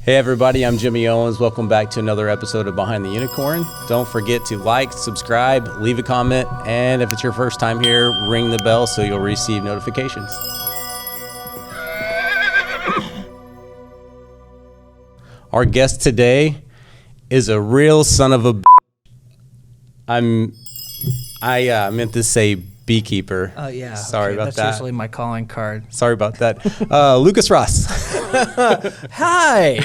Hey everybody, I'm Jimmy Owens. Welcome back to another episode of Behind the Unicorn. Don't forget to like, subscribe, leave a comment, and if it's your first time here, ring the bell so you'll receive notifications. Our guest today is a real son of a I meant to say beekeeper. Oh, yeah. Sorry about that. That's usually my calling card. Sorry about that. Lucas Ross. Hi,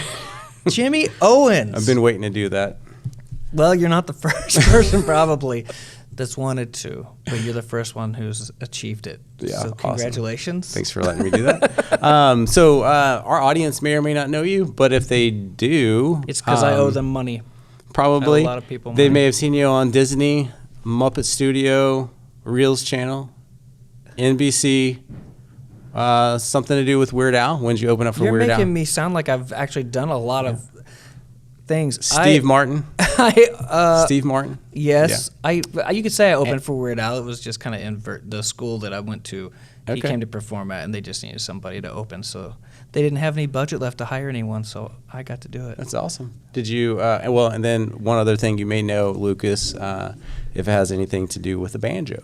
Jimmy Owens. I've been waiting to do that. Well, you're not the first person probably that's wanted to, but you're the first one who's achieved it. Yeah, so congratulations. Awesome. Thanks for letting me do that. So our audience may or may not know you, but if they do... It's because I owe them money. Probably. A lot of people They money. may have seen you on Disney, Muppet Studio, Reels Channel, NBC, something to do with Weird Al. When did you open up for You're Weird Al? making me sound like I've actually done a lot of things. Steve Martin. Steve Martin? Yes. Yeah. You could say I opened for Weird Al. It was just kind of the school that I went to. He Okay. came to perform at, and they just needed somebody to open. So they didn't have any budget left to hire anyone, so I got to do it. That's awesome. Did you, and then one other thing you may know, Lucas, if it has anything to do with the banjo.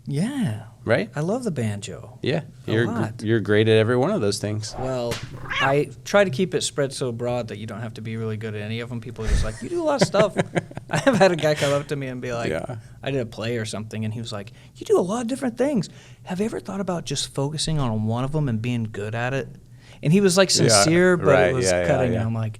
Yeah. Right? I love the banjo. Yeah. A lot. You're great at every one of those things. Well, I try to keep it spread so broad that you don't have to be really good at any of them. People are just like, you do a lot of stuff. I have had a guy come up to me and be like, Yeah. I did a play or something, and he was like, you do a lot of different things. Have you ever thought about just focusing on one of them and being good at it? And he was like sincere, but right, it was yeah, cutting, yeah. and I'm like,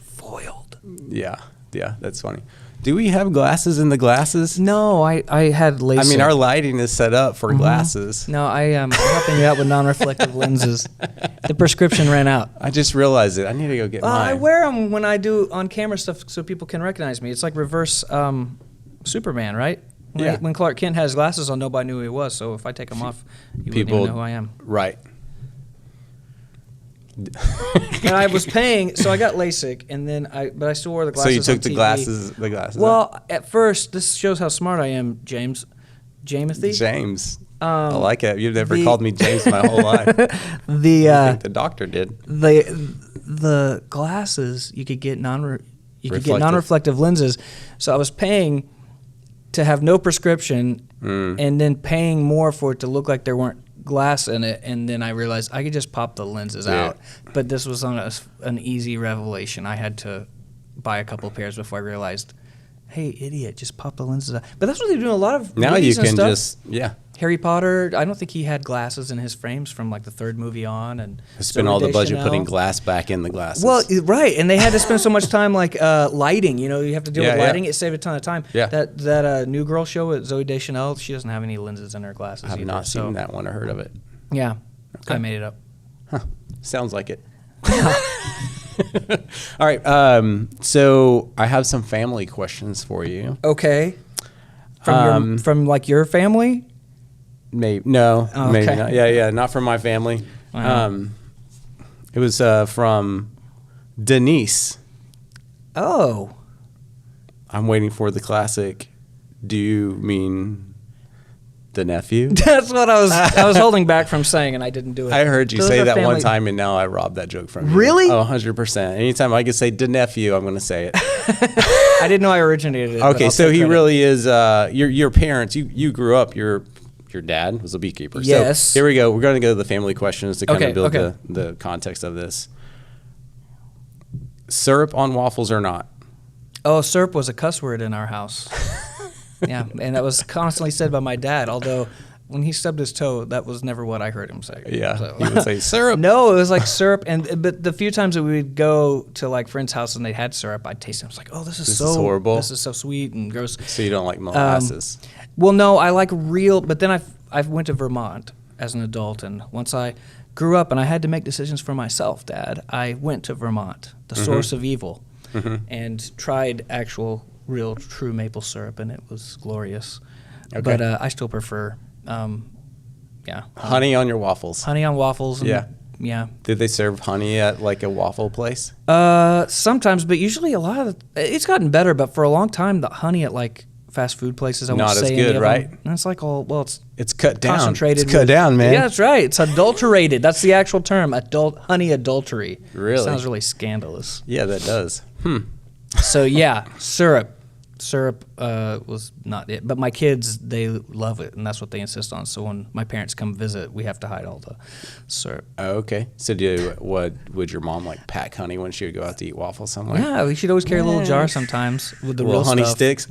foiled. Yeah. Yeah. That's funny. Do we have glasses in the glasses? No, I had LASIK. I mean, our lighting is set up for glasses. No, I am helping you out with non-reflective lenses. The prescription ran out. I just realized it. I need to go get mine. I wear them when I do on-camera stuff so people can recognize me. It's like reverse Superman, right? Yeah. When Clark Kent has glasses on, nobody knew who he was. So if I take them off, you wouldn't even know who I am. Right. And I was paying, so I got LASIK, and then but I still wore the glasses. So you took on the TV. glasses. Well, at first, this shows how smart I am, James. Jamothy? James. I like it. You've never called me James my whole life. I think the doctor did. The glasses you could get non-reflective lenses. So I was paying to have no prescription, and then paying more for it to look like there weren't glass in it, and then I realized I could just pop the lenses out. But this was on an easy revelation. I had to buy a couple pairs before I realized, hey, idiot, just pop the lenses out. But that's what they're doing a lot of now. movies You can and stuff. just Harry Potter, I don't think he had glasses in his frames from like the third movie on. And spend all the budget putting glass back in the glasses. Well, right, and they had to spend so much time like lighting. You know, you have to deal with lighting. Yeah. It saved a ton of time. Yeah. That New Girl show with Zooey Deschanel, she doesn't have any lenses in her glasses. I have not seen that one or heard of it. Yeah, Okay. I made it up. Huh. Sounds like it. All right. So I have some family questions for you. Okay. From like your family? Maybe no, Oh, maybe okay. not. Yeah, not from my family. Wow. It was from Denise. Oh. I'm waiting for the classic. Do you mean the nephew? That's what I was holding back from saying, and I didn't do it. I heard you Those say are that one family- time, and now I robbed that joke from you. Really? Oh, 100%. Anytime I can say the nephew, I'm going to say it. I didn't know I originated it. but Okay, I'll so take he credit. really is. Your parents. You grew up. Your dad was a beekeeper. Yes. So here we go. We're going to go to the family questions to kind of build okay. the context of this. Syrup on waffles or not? Oh, syrup was a cuss word in our house. Yeah, and that was constantly said by my dad, although when he stubbed his toe, that was never what I heard him say. Yeah, So. he would say syrup. No, it was like syrup, but the few times that we would go to like friends' houses and they had syrup, I'd taste it. I was like, oh, this is horrible. This is so sweet and gross. So you don't like molasses? Well, no, I like real, but then I went to Vermont as an adult, and once I grew up and I had to make decisions for myself, Dad, I went to Vermont, the source of evil, and tried actual, real, true maple syrup, and it was glorious. Okay. But I still prefer, Honey on your waffles. honey on waffles. And, Yeah. Yeah. Did they serve honey at like a waffle place? Sometimes, but usually it's gotten better, but for a long time, the honey at like fast food places. I Not won't as say good, any of right? them. And it's like it's cut down. concentrated. It's cut down, man. Yeah, that's right. It's adulterated. That's the actual term. Honey adultery. Really? Sounds really scandalous. Yeah, that does. So yeah, syrup. Syrup was not it, but my kids, they love it, and that's what they insist on. So when my parents come visit, we have to hide all the syrup. Oh, okay. So would your mom like pack honey when she would go out to eat waffles somewhere? Yeah, we should always carry a little jar sometimes with the real honey stuff. sticks.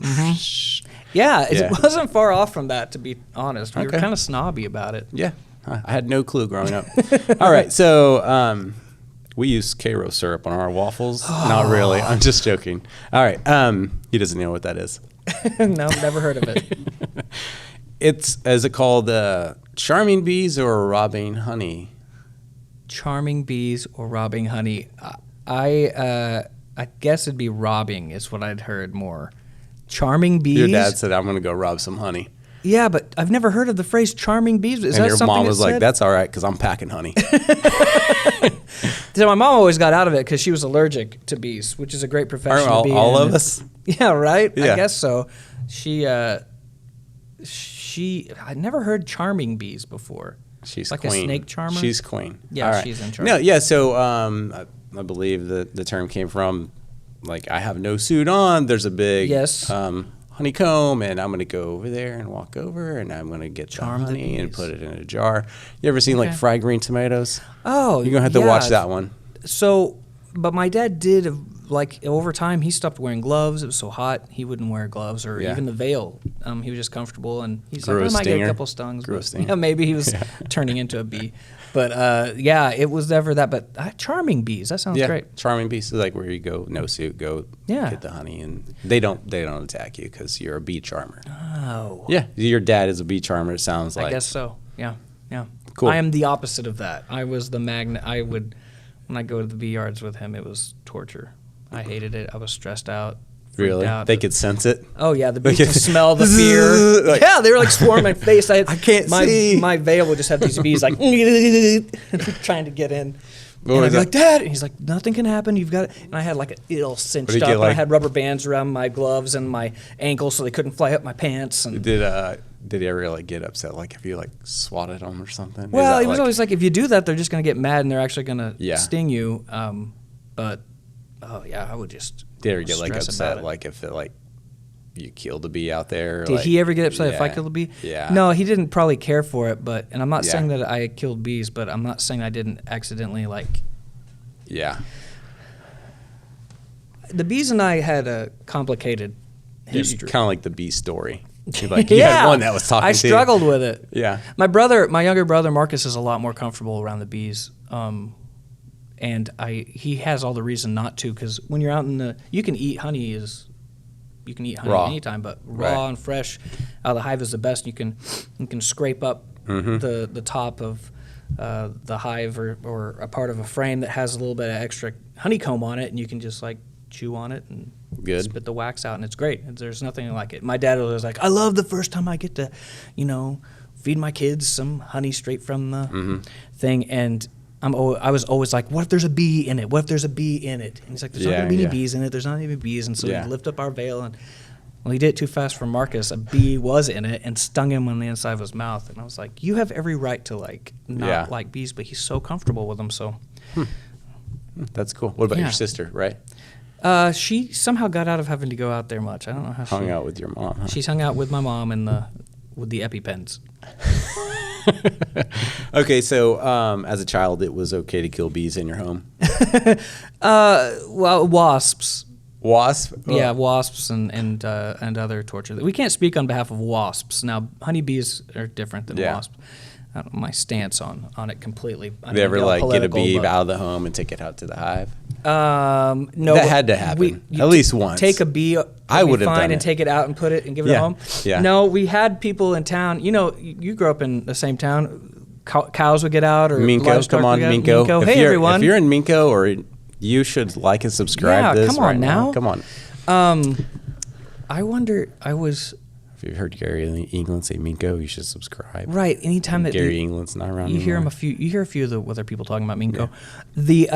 Yeah, Yeah. it wasn't far off from that, to be honest. We were Okay. kind of snobby about it. Yeah, I had no clue growing up. All right, so we use Karo syrup on our waffles. Not really. I'm just joking. All right, he doesn't know what that is. No, never heard of it. Is it called charming bees or robbing honey? Charming bees or robbing honey. I guess it'd be robbing is what I'd heard more. Charming bees. Your dad said, "I'm going to go rob some honey." Yeah, but I've never heard of the phrase charming bees. Is And that your something mom was like, said? "That's all right because I'm packing honey." So my mom always got out of it because she was allergic to bees, which is a great profession to be in. all of us? Yeah, right? Yeah. I guess so. I never heard charming bees before. She's like queen. a snake charmer? She's queen. Yeah, All right. she's in charge. No, yeah. So I believe the term came from like I have no suit on. There's a big honeycomb, and I'm gonna go over there and walk over, and I'm gonna get Charm the the honey and bees. put it in a jar. You ever seen like fried green tomatoes? Oh, You're gonna have to watch that one. So, but my dad did, like, over time, he stopped wearing gloves. It was so hot, he wouldn't wear gloves or Yeah. even the veil. He was just comfortable, and he's Grew like, a I might get stinger. a couple stungs. Grew a but, stinger. yeah, maybe he was turning into a bee. But, yeah, it was never that. But charming bees, that sounds great. Charming bees is like where you go no suit, go Yeah. get the honey, and they don't attack you because you're a bee charmer. Oh. Yeah, your dad is a bee charmer. It sounds like. I guess so. Yeah, yeah. Cool. I am the opposite of that. I was the magnet. When I go to the bee yards with him, it was torture. I hated it. I was stressed out. freaked Really? out. They could sense it. Oh yeah, the bees can smell the fear. Like- Yeah, they were like swarming my face. I can't see. My veil would just have these bees like trying to get in. What And was I'd be that? like, Dad, and he's like, nothing can happen. You've got it. And I had like it all cinched you up. get, And I like- had rubber bands around my gloves and my ankles so they couldn't fly up my pants. And Did he ever like get upset like if you like swatted them or something? Is well, that, he was like- always like, if you do that, they're just gonna get mad and they're actually gonna Yeah. sting you. But oh yeah, I would just. Did he ever get like stress upset about it. like if it like you killed a bee out there? Did like, he ever get upset if I yeah. killed a bee? Yeah. No, he didn't probably care for it, but and I'm not Yeah. saying that I killed bees, but I'm not saying I didn't accidentally like. Yeah. The bees and I had a complicated You're history. kind of like the bee story. You're like, you had one that was talking I to you. struggled with it. Yeah. My younger brother Marcus is a lot more comfortable around the bees, and he has all the reason not to because when you're out you can eat honey Raw. anytime, but Right. raw and fresh out of the hive is the best. You can scrape up the top of the hive or a part of a frame that has a little bit of extra honeycomb on it, and you can just like chew on it and Good. spit the wax out, and it's great. There's nothing like it. My dad was like, I love the first time I get to, feed my kids some honey straight from the thing, and I was always like, what if there's a bee in it? What if there's a bee in it? And he's like, there's not Yeah, going to be yeah. any bees in it. There's not even bees. And so Yeah. we lift up our veil, and well, he did it too fast for Marcus. A bee was in it and stung him on the inside of his mouth. And I was like, you have every right to not like bees, but he's so comfortable with them. So That's cool. What about Yeah. your sister, right? she somehow got out of having to go out there much. I don't know how Hung out with your mom, huh? She's hung out with my mom with the EpiPens. Okay, so as a child, it was okay to kill bees in your home. Well, wasps. Wasp? Yeah, wasps and other torture. We can't speak on behalf of wasps. Now, honeybees are different than Yeah. wasps. I don't know my stance on it completely. I They don't ever get all like get a political, bee but- out of the home and take it out to the hive? No, That but had to happen, you at least once. Take a bee. I would have done and it. take it out and put it and give it Yeah, a home. yeah. No, we had people in town. You grew up in the same town. Cows would get out or Minco, livestock come on, would get out. Minco. Hey everyone. If you're in Minco, or you should like and subscribe to Yeah, this come on right now. now. Come on. I wonder. If you've heard Gary England say Minco, you should subscribe. Right. Anytime that Gary England's not around you hear anymore. you hear a few of the other people talking about Minco. The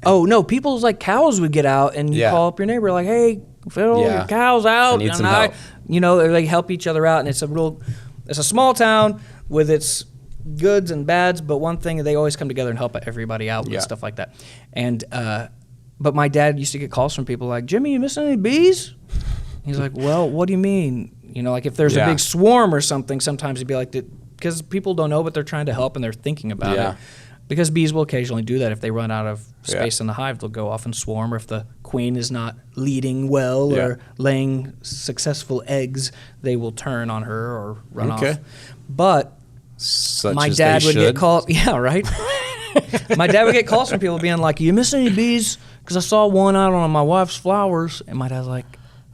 oh no, people's like cows would get out and you Yeah. call up your neighbor like, hey, Phil, your cow's out. I need some help. They help each other out, and it's a small town with its goods and bads, but one thing, they always come together and help everybody out and stuff like that. And but my dad used to get calls from people like, Jimmy, you missing any bees? He's like, well, what do you mean? Like if there's a big swarm or something, sometimes he'd be like, because people don't know, but they're trying to help and they're thinking about it. Because bees will occasionally do that. If they run out of space in the hive, they'll go off and swarm. Or if the queen is not leading well or laying successful eggs, they will turn on her or run off. But my dad would get calls. Yeah, right. My dad would get calls from people being like, "You miss any bees? Because I saw one out on my wife's flowers." And my dad's like,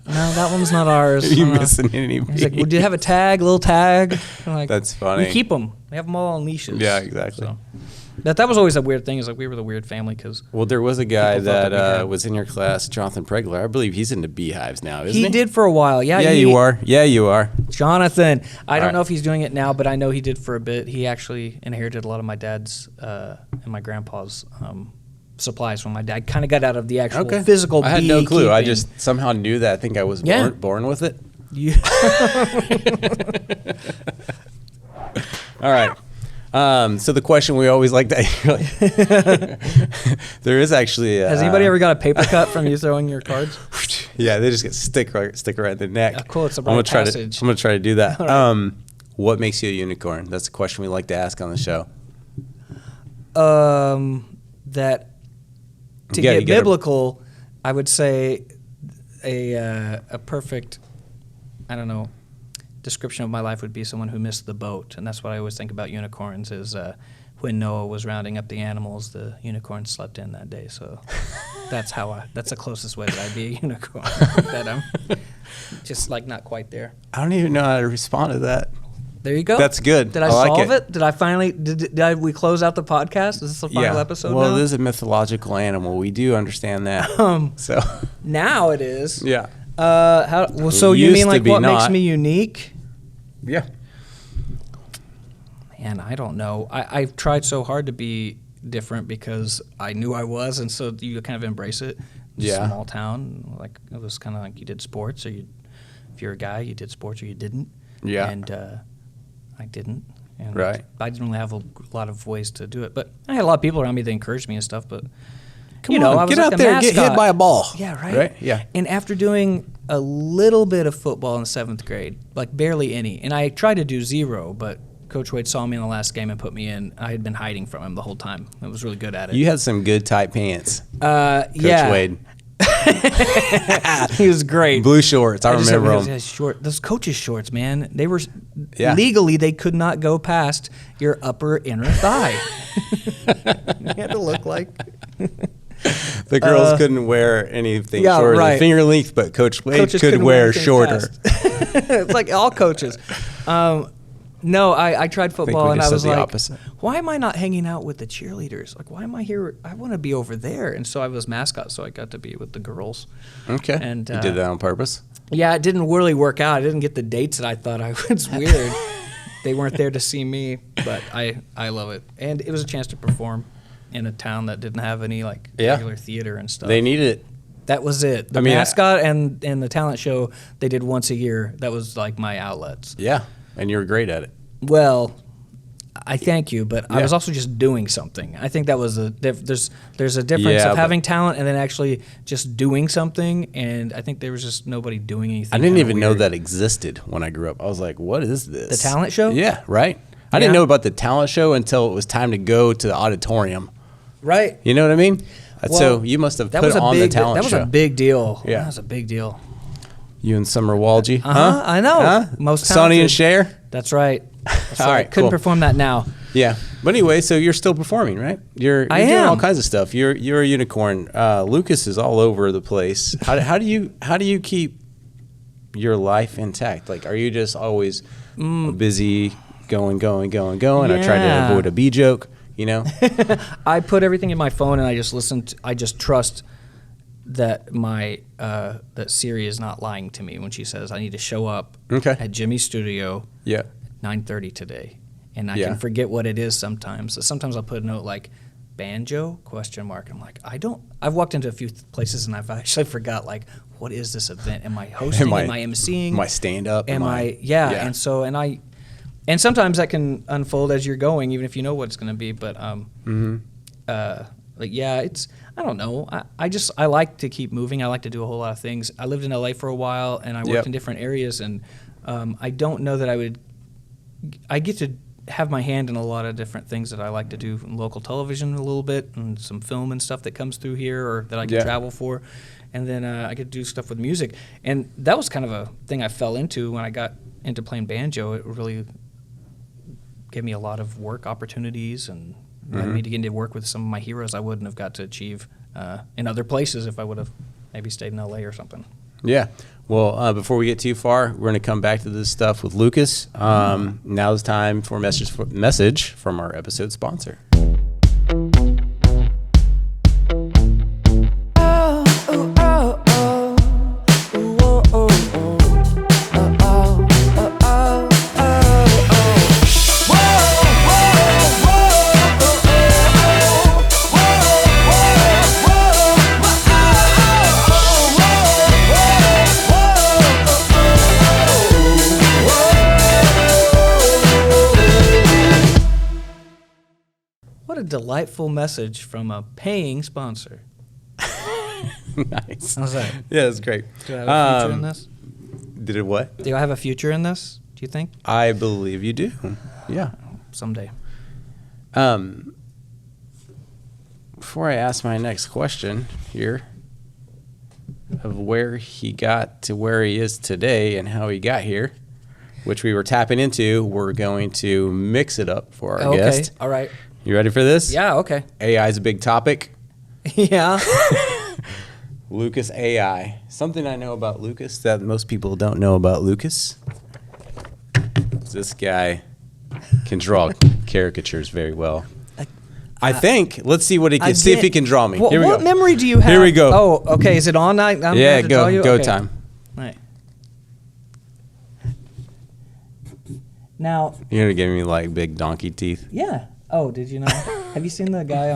"No, that one's not ours." You missing any bees? He's like, "Well, do you have a little tag?" I'm like, that's funny. We keep them. We have them all on leashes. Yeah, exactly. So. That was always a weird thing. Is like we were the weird family because. Well, there was a guy that was in your class, Jonathan Pregler. I believe he's into beehives now, isn't he? He did for a while. Yeah. Yeah, you are. Yeah, you are. Jonathan. I don't know if he's doing it now, but I know he did for a bit. He actually inherited a lot of my dad's and my grandpa's supplies when my dad kind of got out of the actual physical bee. I had no clue. Keeping. I just somehow knew that. I think I was born with it. Yeah. All right. So the question we always like to there is actually has anybody ever got a paper cut from you throwing your cards? Yeah, they just get stick right in the neck. Oh, cool, it's a bright passage. I'm gonna try to do that. Right. What makes you a unicorn? That's the question we like to ask on the show. That to get biblical, I would say a perfect, I don't know, description of my life would be someone who missed the boat, and that's what I always think about unicorns is when Noah was rounding up the animals, the unicorn slept in that day. So that's the closest way that I'd be a unicorn. That I'm just like not quite there. I don't even know how to respond to that. There you go. That's good. Did I solve it? Did I finally? Did we close out the podcast? Is this the final episode? Well, now? It is a mythological animal. We do understand that. So now it is. Yeah. So you mean like what makes me unique? Yeah. Man, I don't know. I've tried so hard to be different because I knew I was, and so you kind of embrace it. Small town, like it was kind of like you did sports, or if you're a guy, you did sports or you didn't. Yeah. And I didn't. And right. I didn't really have a lot of ways to do it, but I had a lot of people around me that encouraged me and stuff. But I was get out there and get hit by a ball. Yeah, right. Yeah. And after doing a little bit of football in 7th grade, like barely any, and I tried to do 0, but Coach Wade saw me in the last game and put me in. I had been hiding from him the whole time. I was really good at it. You had some good tight pants. Coach Wade. He was great. Blue shorts. I remember them. Those coaches' shorts, man. They were legally they could not go past your upper inner thigh. You had to look like. The girls couldn't wear anything shorter than finger length, but Coach Wade could wear shorter. It's like all coaches. No, I tried football and I was like, opposite. Why am I not hanging out with the cheerleaders? Like, why am I here? I want to be over there. And so I was mascot, so I got to be with the girls. Okay. And you did that on purpose? Yeah, it didn't really work out. I didn't get the dates that I thought I would. It's weird. They weren't there to see me, but I love it. And it was a chance to perform in a town that didn't have any regular theater and stuff. They needed it. That was it. The mascot and the talent show they did once a year. That was like my outlets. Yeah, and you were great at it. Well, I thank you, but I was also just doing something. I think that was there's a difference of having talent and then actually just doing something. And I think there was just nobody doing anything. I didn't even know that existed when I grew up. I was like, "What is this?" The talent show? Yeah, right. I didn't know about the talent show until it was time to go to the auditorium. Right. You know what I mean? So you must have put on the talent show. That was a big deal. Yeah. That was a big deal. You and Summer Walgie. Huh? I know. Huh? Most talented. Sonny and Cher. That's right. All right, couldn't cool. perform that now. Yeah, but anyway, so you're still performing, right? You're doing all kinds of stuff. You're a unicorn. Lucas is all over the place. How do you keep your life intact? Like, are you just always busy going? I try to avoid a bee joke. You know, I put everything in my phone and I just listen. I just trust that that Siri is not lying to me when she says I need to show up at Jimmy's studio. Yeah. 9:30 today, and I can forget what it is sometimes. So sometimes I'll put a note like banjo? ? I'm like, I've walked into a few places and I've actually forgot, like, what is this event? Am I hosting? Am I emceeing? Am I stand-up? Yeah. And sometimes that can unfold as you're going, even if you know what it's going to be. But, I don't know. I like to keep moving. I like to do a whole lot of things. I lived in LA for a while and I worked in different areas, and I don't know that I get to have my hand in a lot of different things that I like to do in local television a little bit, and some film and stuff that comes through here or that I can travel for. And then I get to do stuff with music. And that was kind of a thing I fell into when I got into playing banjo. It really gave me a lot of work opportunities and led me to get into work with some of my heroes I wouldn't have got to achieve in other places if I would have maybe stayed in LA or something. Yeah. Well, before we get too far, we're going to come back to this stuff with Lucas. Now is time for a message from our episode sponsor. What a delightful message from a paying sponsor. Nice. How's that? Yeah, that's great. Do I have a future in this? Did it what? Do I have a future in this, do you think? I believe you do. Yeah. Someday. Before I ask my next question here of where he got to where he is today and how he got here, which we were tapping into, we're going to mix it up for our guest. All right. You ready for this? Yeah, okay. AI is a big topic. Yeah. Lucas AI. Something I know about Lucas that most people don't know about Lucas. This guy can draw caricatures very well. I think. Let's see what he can. See if he can draw me. Here we go. What memory do you have? Here we go. Oh, okay. Is it on? Yeah, go time. All right. Now. You're gonna give me like big donkey teeth. Yeah. Oh, did you know? Have you seen the guy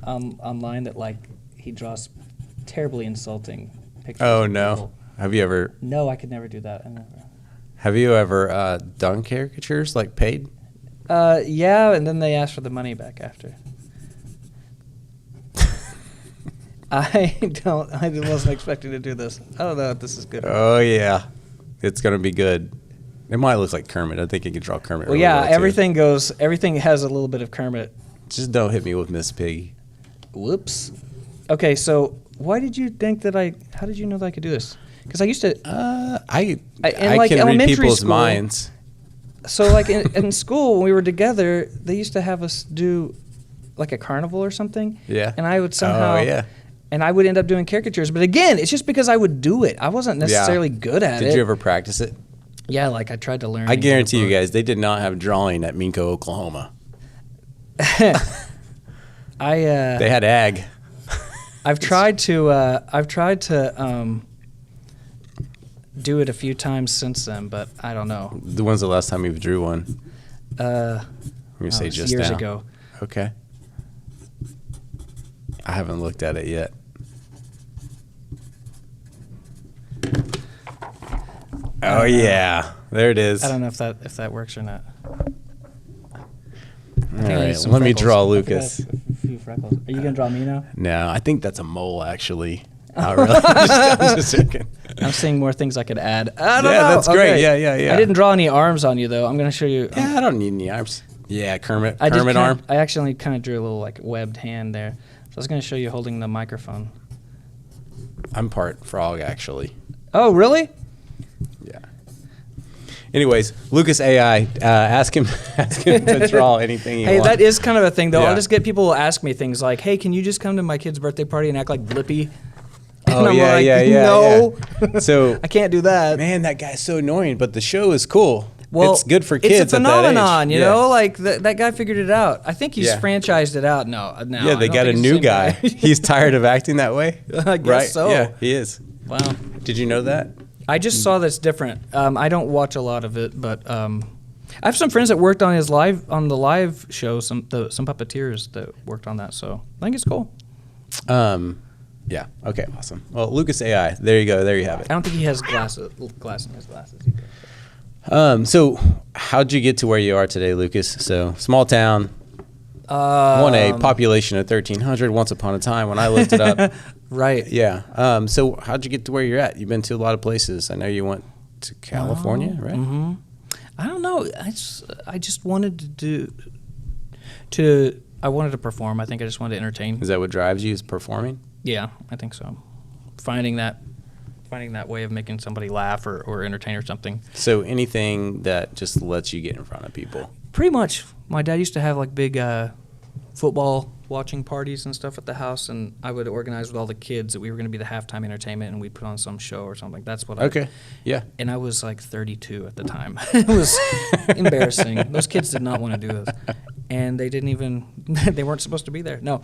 online that like he draws terribly insulting pictures? Oh no. People? Have you ever? No, I could never do that. I never. Have you ever done caricatures like paid? Yeah, and then they asked for the money back after. I wasn't expecting to do this. I don't know if this is good. Oh yeah, it's gonna be good. It might look like Kermit. I think you can draw Kermit. Well, really yeah, everything has a little bit of Kermit. Just don't hit me with Miss Piggy. Whoops. Okay, so why did you think that how did you know that I could do this? Because I used to. I can read people's minds. So like in school when we were together, they used to have us do like a carnival or something. Yeah. And I would somehow. Oh yeah. And I would end up doing caricatures, but again, it's just because I would do it. I wasn't necessarily good at it. Did you ever practice it? Yeah, like I tried to learn. I guarantee you guys, they did not have drawing at Minco, Oklahoma. They had ag. I've tried to do it a few times since then, but I don't know. When's the last time you drew one? I'm gonna say just years now. ago. Okay. I haven't looked at it yet. Oh yeah, there it is. I don't know if that works or not. All right, let me draw Lucas. A few freckles. Are you gonna draw me now? No, I think that's a mole actually. Not really. I'm just joking. I'm seeing more things I could add. I don't know. That's great. Yeah. I didn't draw any arms on you though. I'm gonna show you. Yeah, I don't need any arms. Yeah, Kermit arm. I actually kind of drew a little like webbed hand there. So I was gonna show you holding the microphone. I'm part frog actually. Oh really? Yeah. Anyways, Lucas AI, ask him to draw anything you want. Hey, that is kind of a thing though. Yeah. I'll just get people to ask me things like, "Hey, can you just come to my kid's birthday party and act like Blippi?" Oh, and yeah, like, yeah. No, So I can't do that. Man, that guy's so annoying, but the show is cool. Well, it's good for kids. It's a phenomenon, at that age. you know. Like that guy figured it out. I think he's franchised it out. No. Yeah, they got a new guy. He's tired of acting that way. I guess so. Yeah, he is. Wow. Did you know that? I just saw that's different. I don't watch a lot of it, but I have some friends that worked on the live show. Some puppeteers that worked on that. So I think it's cool. Yeah. Okay. Awesome. Well, Lucas AI. There you go. There you have it. I don't think he has glass in his glasses either. So how'd you get to where you are today, Lucas? So small town. 1A, population of 1,300 once upon a time when I looked it up. Right. Yeah. So how'd you get to where you're at? You've been to a lot of places. I know you went to California, right? Mm-hmm. I don't know. I just wanted I wanted to perform. I think I just wanted to entertain. Is that what drives you, is performing? Yeah, I think so. Finding that way of making somebody laugh or entertain or something. So anything that just lets you get in front of people? Pretty much. My dad used to have like big football watching parties and stuff at the house, and I would organize with all the kids that we were going to be the halftime entertainment, and we'd put on some show or something. That's what Yeah. And I was like 32 at the time. It was embarrassing. Those kids did not want to do this. And they weren't supposed to be there. No.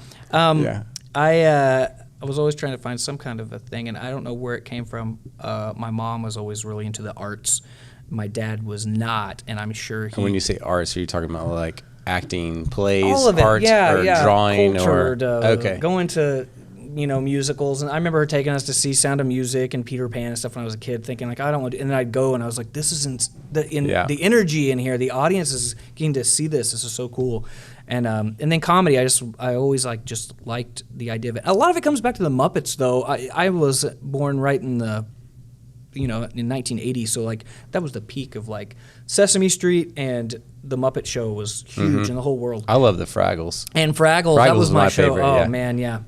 I was always trying to find some kind of a thing, and I don't know where it came from. My mom was always really into the arts. My dad was not, and I'm sure And when you say arts, are you talking about like acting, plays, all of it. art, or drawing, cultured, or going to musicals? And I remember her taking us to see Sound of Music and Peter Pan and stuff when I was a kid, thinking like I don't want to. And then I'd go and I was like, this isn't the energy in here. The audience is getting to see this. This is so cool. And then comedy, I always just liked the idea of it. A lot of it comes back to the Muppets, though. I was born right in the in 1980, so that was the peak of Sesame Street, and the Muppet Show was huge in the whole world. I love the Fraggles. And Fraggles, that was my show. Favorite, oh man, yeah.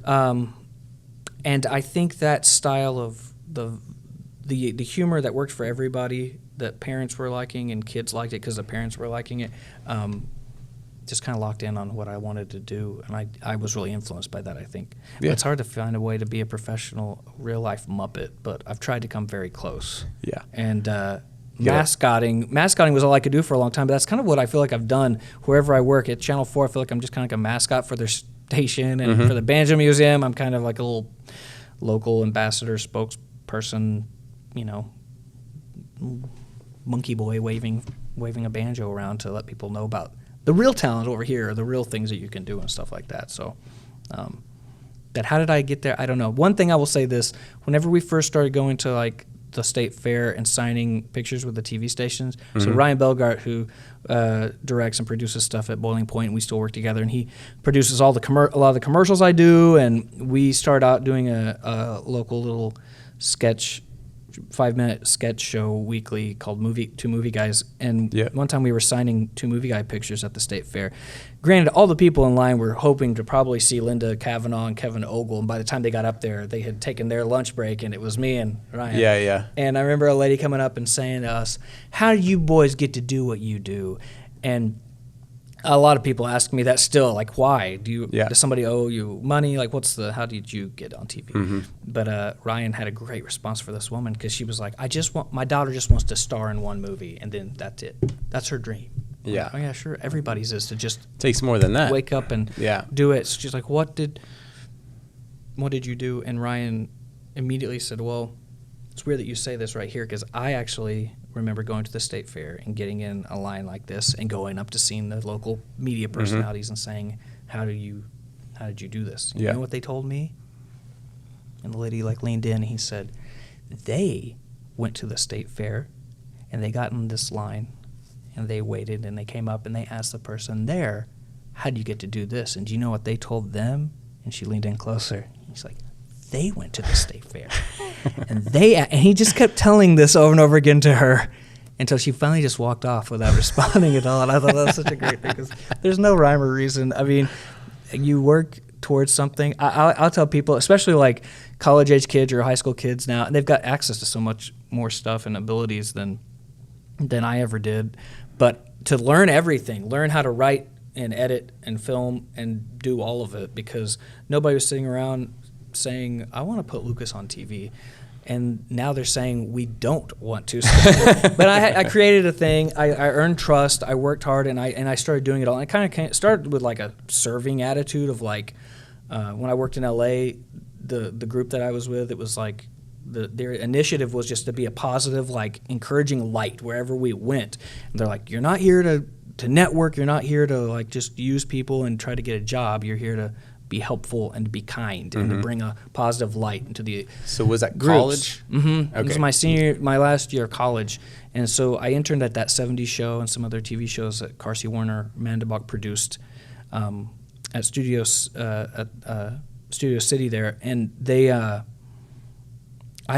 And I think that style of the humor that worked for everybody, that parents were liking and kids liked it because the parents were liking it, just kind of locked in on what I wanted to do, and I was really influenced by that, I think. Yeah. It's hard to find a way to be a professional, real-life Muppet, but I've tried to come very close. Yeah. And mascotting was all I could do for a long time, but that's kind of what I feel like I've done wherever I work. At Channel 4, I feel like I'm just kind of like a mascot for their station, and for the Banjo Museum, I'm kind of like a little local ambassador, spokesperson, monkey boy waving a banjo around to let people know about the real talent over here, or the real things that you can do and stuff like that. So how did I get there? I don't know. One thing I will say this, whenever we first started going to the state fair and signing pictures with the TV stations, so Ryan Belgart, who directs and produces stuff at Boiling Point, and we still work together, and he produces a lot of the commercials I do, and we started out doing a local little 5-minute sketch show weekly called Two Movie Guys, and one time we were signing Two Movie Guy pictures at the state fair. Granted, all the people in line were hoping to probably see Linda Cavanaugh and Kevin Ogle, and by the time they got up there, they had taken their lunch break, and it was me and Ryan. Yeah. And I remember a lady coming up and saying to us, "How do you boys get to do what you do?" And a lot of people ask me that still, why? Does somebody owe you money? How did you get on TV? But Ryan had a great response for this woman, because she was like, my daughter just wants to star in one movie, and then that's it. That's her dream. Yeah. Like, oh yeah, sure. Everybody's is to just takes more than that. Wake up and do it. So she's like, what did you do? And Ryan immediately said, well, it's weird that you say this right here, because I actually remember going to the state fair and getting in a line like this and going up to seeing the local media personalities and saying, how did you do this? You know what they told me? And the lady leaned in and he said, they went to the state fair and they got in this line and they waited and they came up and they asked the person there, how do you get to do this? And do you know what they told them? And she leaned in closer. He's like, they went to the state fair. And he just kept telling this over and over again to her until she finally just walked off without responding at all. And I thought that was such a great thing, because there's no rhyme or reason. I mean, you work towards something. I'll tell people, especially college-age kids or high school kids now, and they've got access to so much more stuff and abilities than I ever did. But to learn everything, learn how to write and edit and film and do all of it, because nobody was sitting around saying, I want to put Lucas on TV. And now they're saying we don't want to. But I created a thing. I earned trust. I worked hard, and I started doing it all. And I kind of started with a serving attitude of when I worked in LA, the group that I was with, it was their initiative was just to be a positive, like encouraging light wherever we went. And they're like, you're not here to network. You're not here to like just use people and try to get a job. You're here to be helpful and to be kind and to bring a positive light into the So was that groups. college? Mm-hmm. Okay. It was my last year of college. And so I interned at that 70s show and some other TV shows that Carsey Werner Mandebach produced at Studio City there. And they, I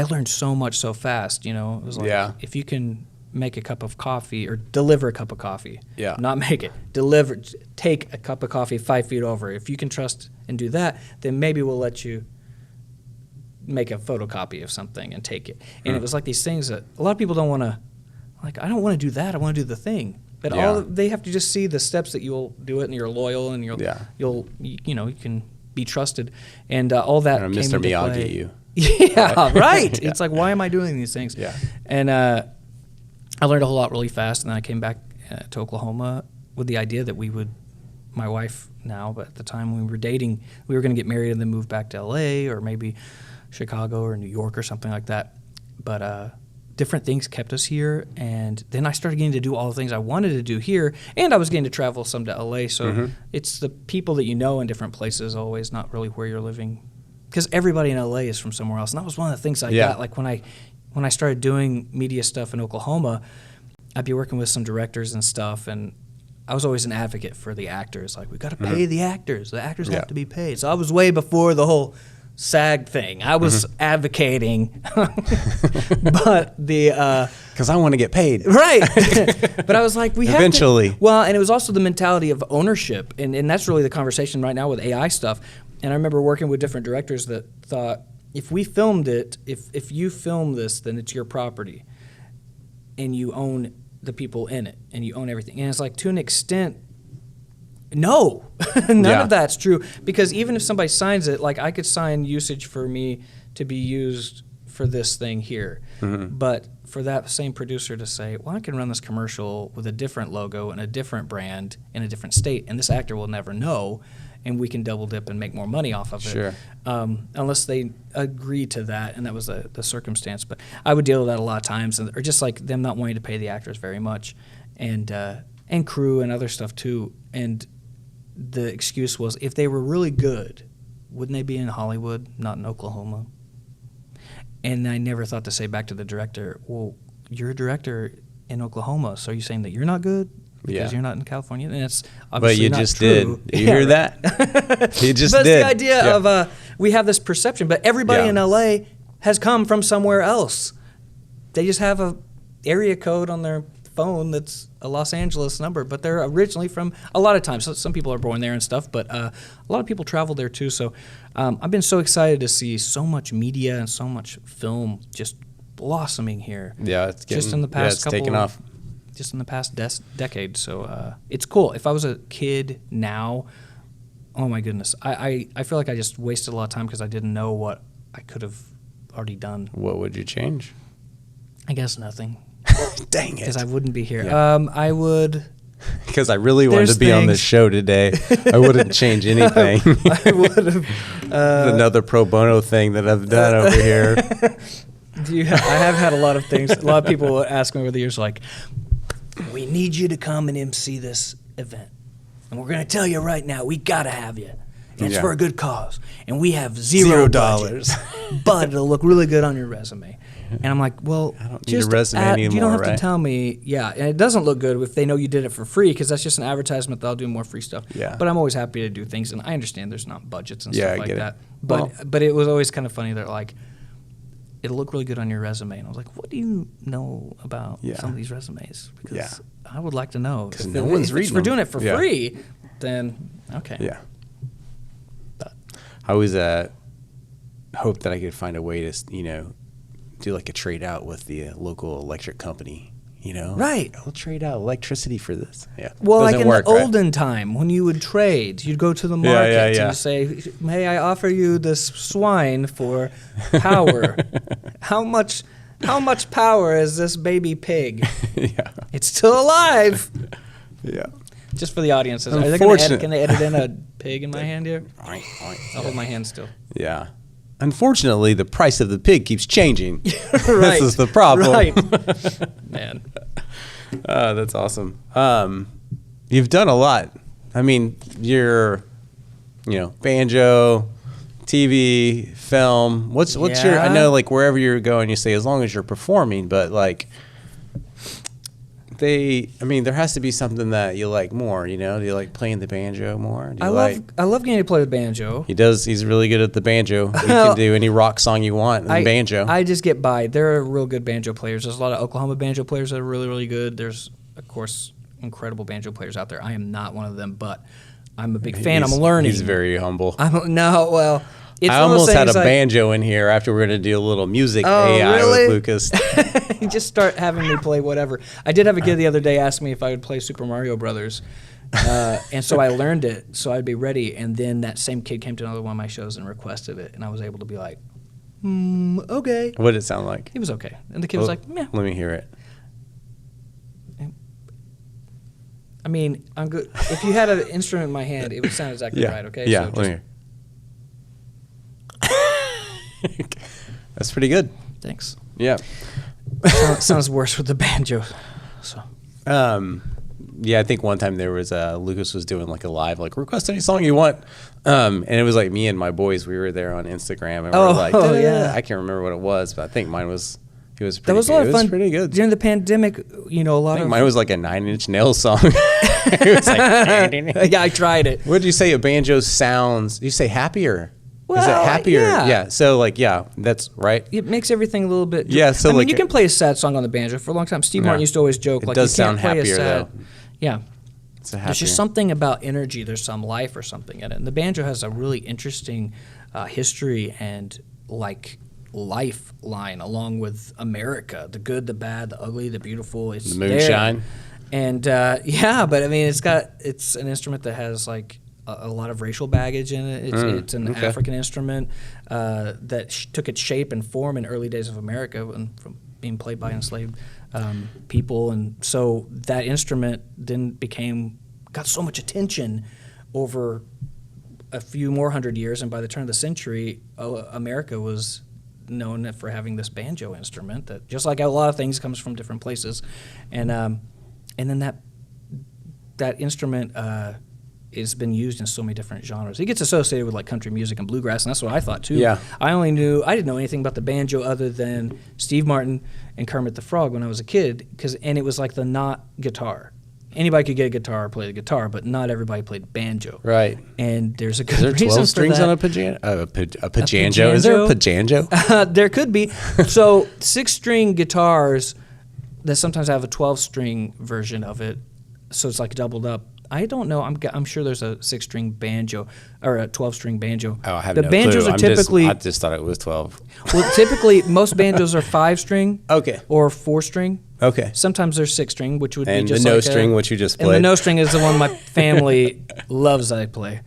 learned so much so fast, you know. It was like, if you can make a cup of coffee or deliver a cup of coffee. Yeah. Not make it. Take a cup of coffee 5 feet over. If you can trust and do that, then maybe we'll let you make a photocopy of something and take it. And it was like these things that a lot of people don't want to, like, I don't want to do that. I want to do the thing. But they have to just see the steps that you'll do it and you're loyal and you'll you can be trusted. And all that came Mr. into Miyagi play. you. Yeah, right. It's like, why am I doing these things? Yeah. And I learned a whole lot really fast, and then I came back to Oklahoma with the idea that we would, my wife now, but at the time when we were dating, we were going to get married and then move back to L.A. or maybe Chicago or New York or something like that. But different things kept us here, and then I started getting to do all the things I wanted to do here, and I was getting to travel some to L.A., so it's the people that you know in different places always, not really where you're living. Because everybody in L.A. is from somewhere else, and that was one of the things I got, like when I started doing media stuff in Oklahoma, I'd be working with some directors and stuff, and I was always an advocate for the actors. Like, we got to pay the actors. The actors have to be paid. So I was way before the whole SAG thing. I was advocating, but because I want to get paid, right? But I was like, we eventually. Have to, well, and it was also the mentality of ownership, and that's really the conversation right now with AI stuff. And I remember working with different directors that thought, if we filmed it, if you film this, then it's your property, and you own the people in it, and you own everything. And it's like, to an extent, no, none of that's true. Because even if somebody signs it, like I could sign usage for me to be used for this thing here. But for that same producer to say, well, I can run this commercial with a different logo and a different brand in a different state, and this actor will never know, and we can double dip and make more money off of it, unless they agree to that, and that was the circumstance. But I would deal with that a lot of times, or just like them not wanting to pay the actors very much, and crew and other stuff too. And the excuse was, if they were really good, wouldn't they be in Hollywood, not in Oklahoma? And I never thought to say back to the director, well, you're a director in Oklahoma, so are you saying that you're not good? Because you're not in California, and it's obviously not true. Did. You hear that? You just but did. But it's the idea of we have this perception, but everybody in LA has come from somewhere else. They just have a area code on their phone that's a Los Angeles number, but they're originally from, a lot of times, so some people are born there and stuff, but a lot of people travel there too. So I've been so excited to see so much media and so much film just blossoming here. Yeah, it's getting, just in the past couple taking off. Just in the past decade. So it's cool. If I was a kid now, oh my goodness, I feel like I just wasted a lot of time because I didn't know what I could have already done. What would you change? I guess nothing. Dang it. Because I wouldn't be here. Yeah. I would. Because I really wanted to be on this show today. I wouldn't change anything. I would have. Another pro bono thing that I've done over here. I have had a lot of things. A lot of people ask me over the years, like, we need you to come and MC this event. And we're going to tell you right now, we got to have you. And it's for a good cause. And we have $0. But it'll look really good on your resume. And I'm like, well, I don't need a resume anymore, you don't have to tell me. Yeah, and it doesn't look good if they know you did it for free, because that's just an advertisement that I'll do more free stuff. Yeah. But I'm always happy to do things, and I understand there's not budgets and stuff like that. But but it was always kind of funny that, like, it'll look really good on your resume. And I was like, what do you know about some of these resumes? Because I would like to know. Because no one's reading them. If we're doing it for free, then okay. Yeah. But I always hoped that I could find a way to, do like a trade out with the local electric company. Right. We'll trade out electricity for this. Yeah. Well, like in the olden time, when you would trade, you'd go to the market and you say, "May I offer you this swine for power? How much power is this baby pig? Yeah. It's still alive." Yeah. Just for the audiences, can they edit in a pig in my hand here? I'll hold my hand still. Yeah. unfortunately, the price of the pig keeps changing. Right. This is the problem. Right. Man. That's awesome. You've done a lot. I mean, you're, banjo, TV, film. What's your? I know, like, wherever you're going, you say as long as you're performing, but like, there has to be something that you like more. Do you like playing the banjo more? I love getting to play the banjo. He does. He's really good at the banjo. You can do any rock song you want in banjo. I just get by. There are real good banjo players. There's a lot of Oklahoma banjo players that are really, really good. There's, of course, incredible banjo players out there. I am not one of them, but I'm a big fan. I'm learning. He's very humble. It's I almost had a banjo in here after we're going to do a little music AI really? with Lucas. Just start having me play whatever. I did have a kid the other day ask me if I would play Super Mario Brothers, and so I learned it so I'd be ready. And then that same kid came to another one of my shows and requested it, and I was able to be like, okay. What did it sound like? It was okay, and the kid was like, yeah. Let me hear it. I mean, I'm good. If you had an instrument in my hand, it would sound exactly right. Okay. Yeah. So let me hear. That's pretty good. Thanks. Yeah. Sounds worse with the banjo. So. Yeah, I think one time there was Lucas was doing like a live, like, request any song you want, and it was like me and my boys. We were there on Instagram, and we were like, yeah. I can't remember what it was, but I think mine was. It was pretty. That was good. a lot of fun. It was pretty good During the pandemic. Mine was like a 9 Inch Nails song. It was like, yeah, I tried it. What did you say? A banjo sounds? You say happier? Well, is it happier? Yeah. So that's right. It makes everything a little bit. Yeah. So I mean, you can play a sad song on the banjo for a long time. Steve Martin used to always joke, like, does you can't sound play happier, a sad. though. Yeah. It's a happier. There's just something about energy. There's some life or something in it. And the banjo has a really interesting history and lifeline along with America. The good, the bad, the ugly, the beautiful. It's the moonshine. There. And but I mean, it's an instrument that has like a lot of racial baggage in it. It's an African instrument that took its shape and form in early days of America from being played by enslaved people, and so that instrument then got so much attention over a few more hundred years, and by the turn of the century, America was known for having this banjo instrument that, just like a lot of things, comes from different places, and then that instrument has been used in so many different genres. It gets associated with like country music and bluegrass, and that's what I thought too. Yeah. I didn't know anything about the banjo other than Steve Martin and Kermit the Frog when I was a kid, and it was like the not guitar. Anybody could get a guitar or play the guitar, but not everybody played banjo. Right. And there's a good reason for that. Is there 12 strings on a pajanjo? Is there a pajanjo? There could be. So 6-string guitars that sometimes have a 12-string version of it, so it's like doubled up. I don't know. I'm sure there's a 6-string banjo or a 12-string banjo. Oh, I have no banjos clue. are typically. I just thought it was 12. Well, typically most banjos are 5-string. Okay. Or 4-string. Okay. Sometimes they're 6-string, which would be just like the no-string, which you just played. And the no-string is the one my family loves that I play.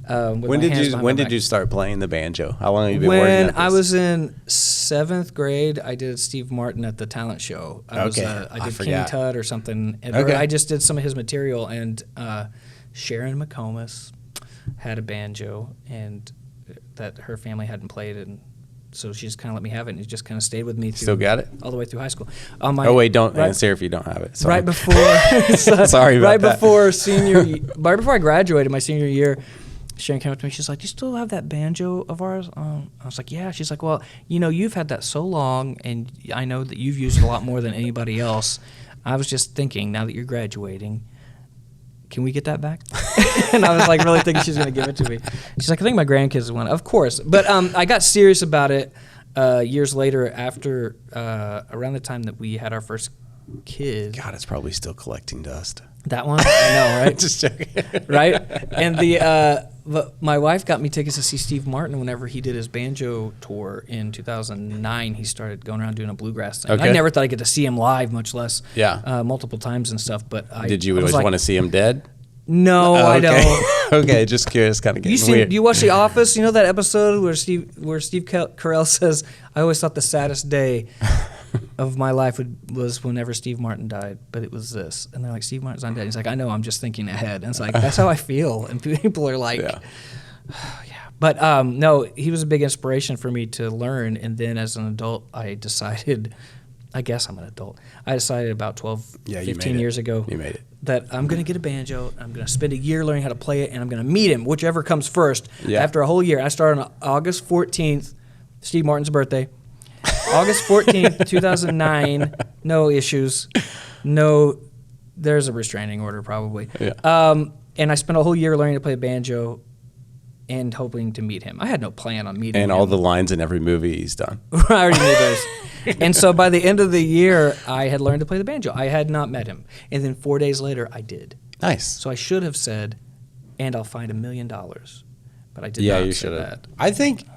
When did you start playing the banjo? How long have you been working at this? When I was in 7th grade, I did Steve Martin at the talent show. I did King Tut or something. Or I just did some of his material, and Sharon McComas had a banjo, and that her family hadn't played, and so she just kind of let me have it, and it just kind of stayed with me. Still got it? All the way through high school. Don't answer if you don't have it. Sorry. Right before. Sorry about that. Right before I graduated my senior year, Sharon came up to me. She's like, "Do you still have that banjo of ours?" I was like, "Yeah." She's like, "Well, you've had that so long, and I know that you've used it a lot more than anybody else. I was just thinking, now that you're graduating, can we get that back?" And I was like, really thinking she's going to give it to me. She's like, "I think my grandkids want it." Of course. But I got serious about it years later, after around the time that we had our first kid. God, it's probably still collecting dust. That one? I know, right? Just joking. Right? And my wife got me tickets to see Steve Martin whenever he did his banjo tour in 2009. He started going around doing a bluegrass thing. Okay. I never thought I'd get to see him live, much less multiple times and stuff. But did you always want to see him dead? No, I don't. Okay, just curious, kind of getting weird. Do you watch The Office? You know that episode where Steve Carell says, "I always thought the saddest day of my life was whenever Steve Martin died, but it was this." And they're like, "Steve Martin's not dead." He's like, "I know, I'm just thinking ahead." And it's like, that's how I feel. And people are like, "Yeah, But no, he was a big inspiration for me to learn. And then as an adult, I decided, I guess I'm an adult. I decided about 12, 15 years ago that I'm going to get a banjo. I'm going to spend a year learning how to play it, and I'm going to meet him, whichever comes first. Yeah. After a whole year, I started on August 14th, Steve Martin's birthday. August 14th, 2009, no issues. No, there's a restraining order probably. Yeah. And I spent a whole year learning to play the banjo and hoping to meet him. I had no plan on meeting him. And all the lines in every movie he's done. I already knew those. And so by the end of the year, I had learned to play the banjo. I had not met him. And then 4 days later, I did. Nice. So I should have said, and I'll find $1 million. But I did not say should have. That.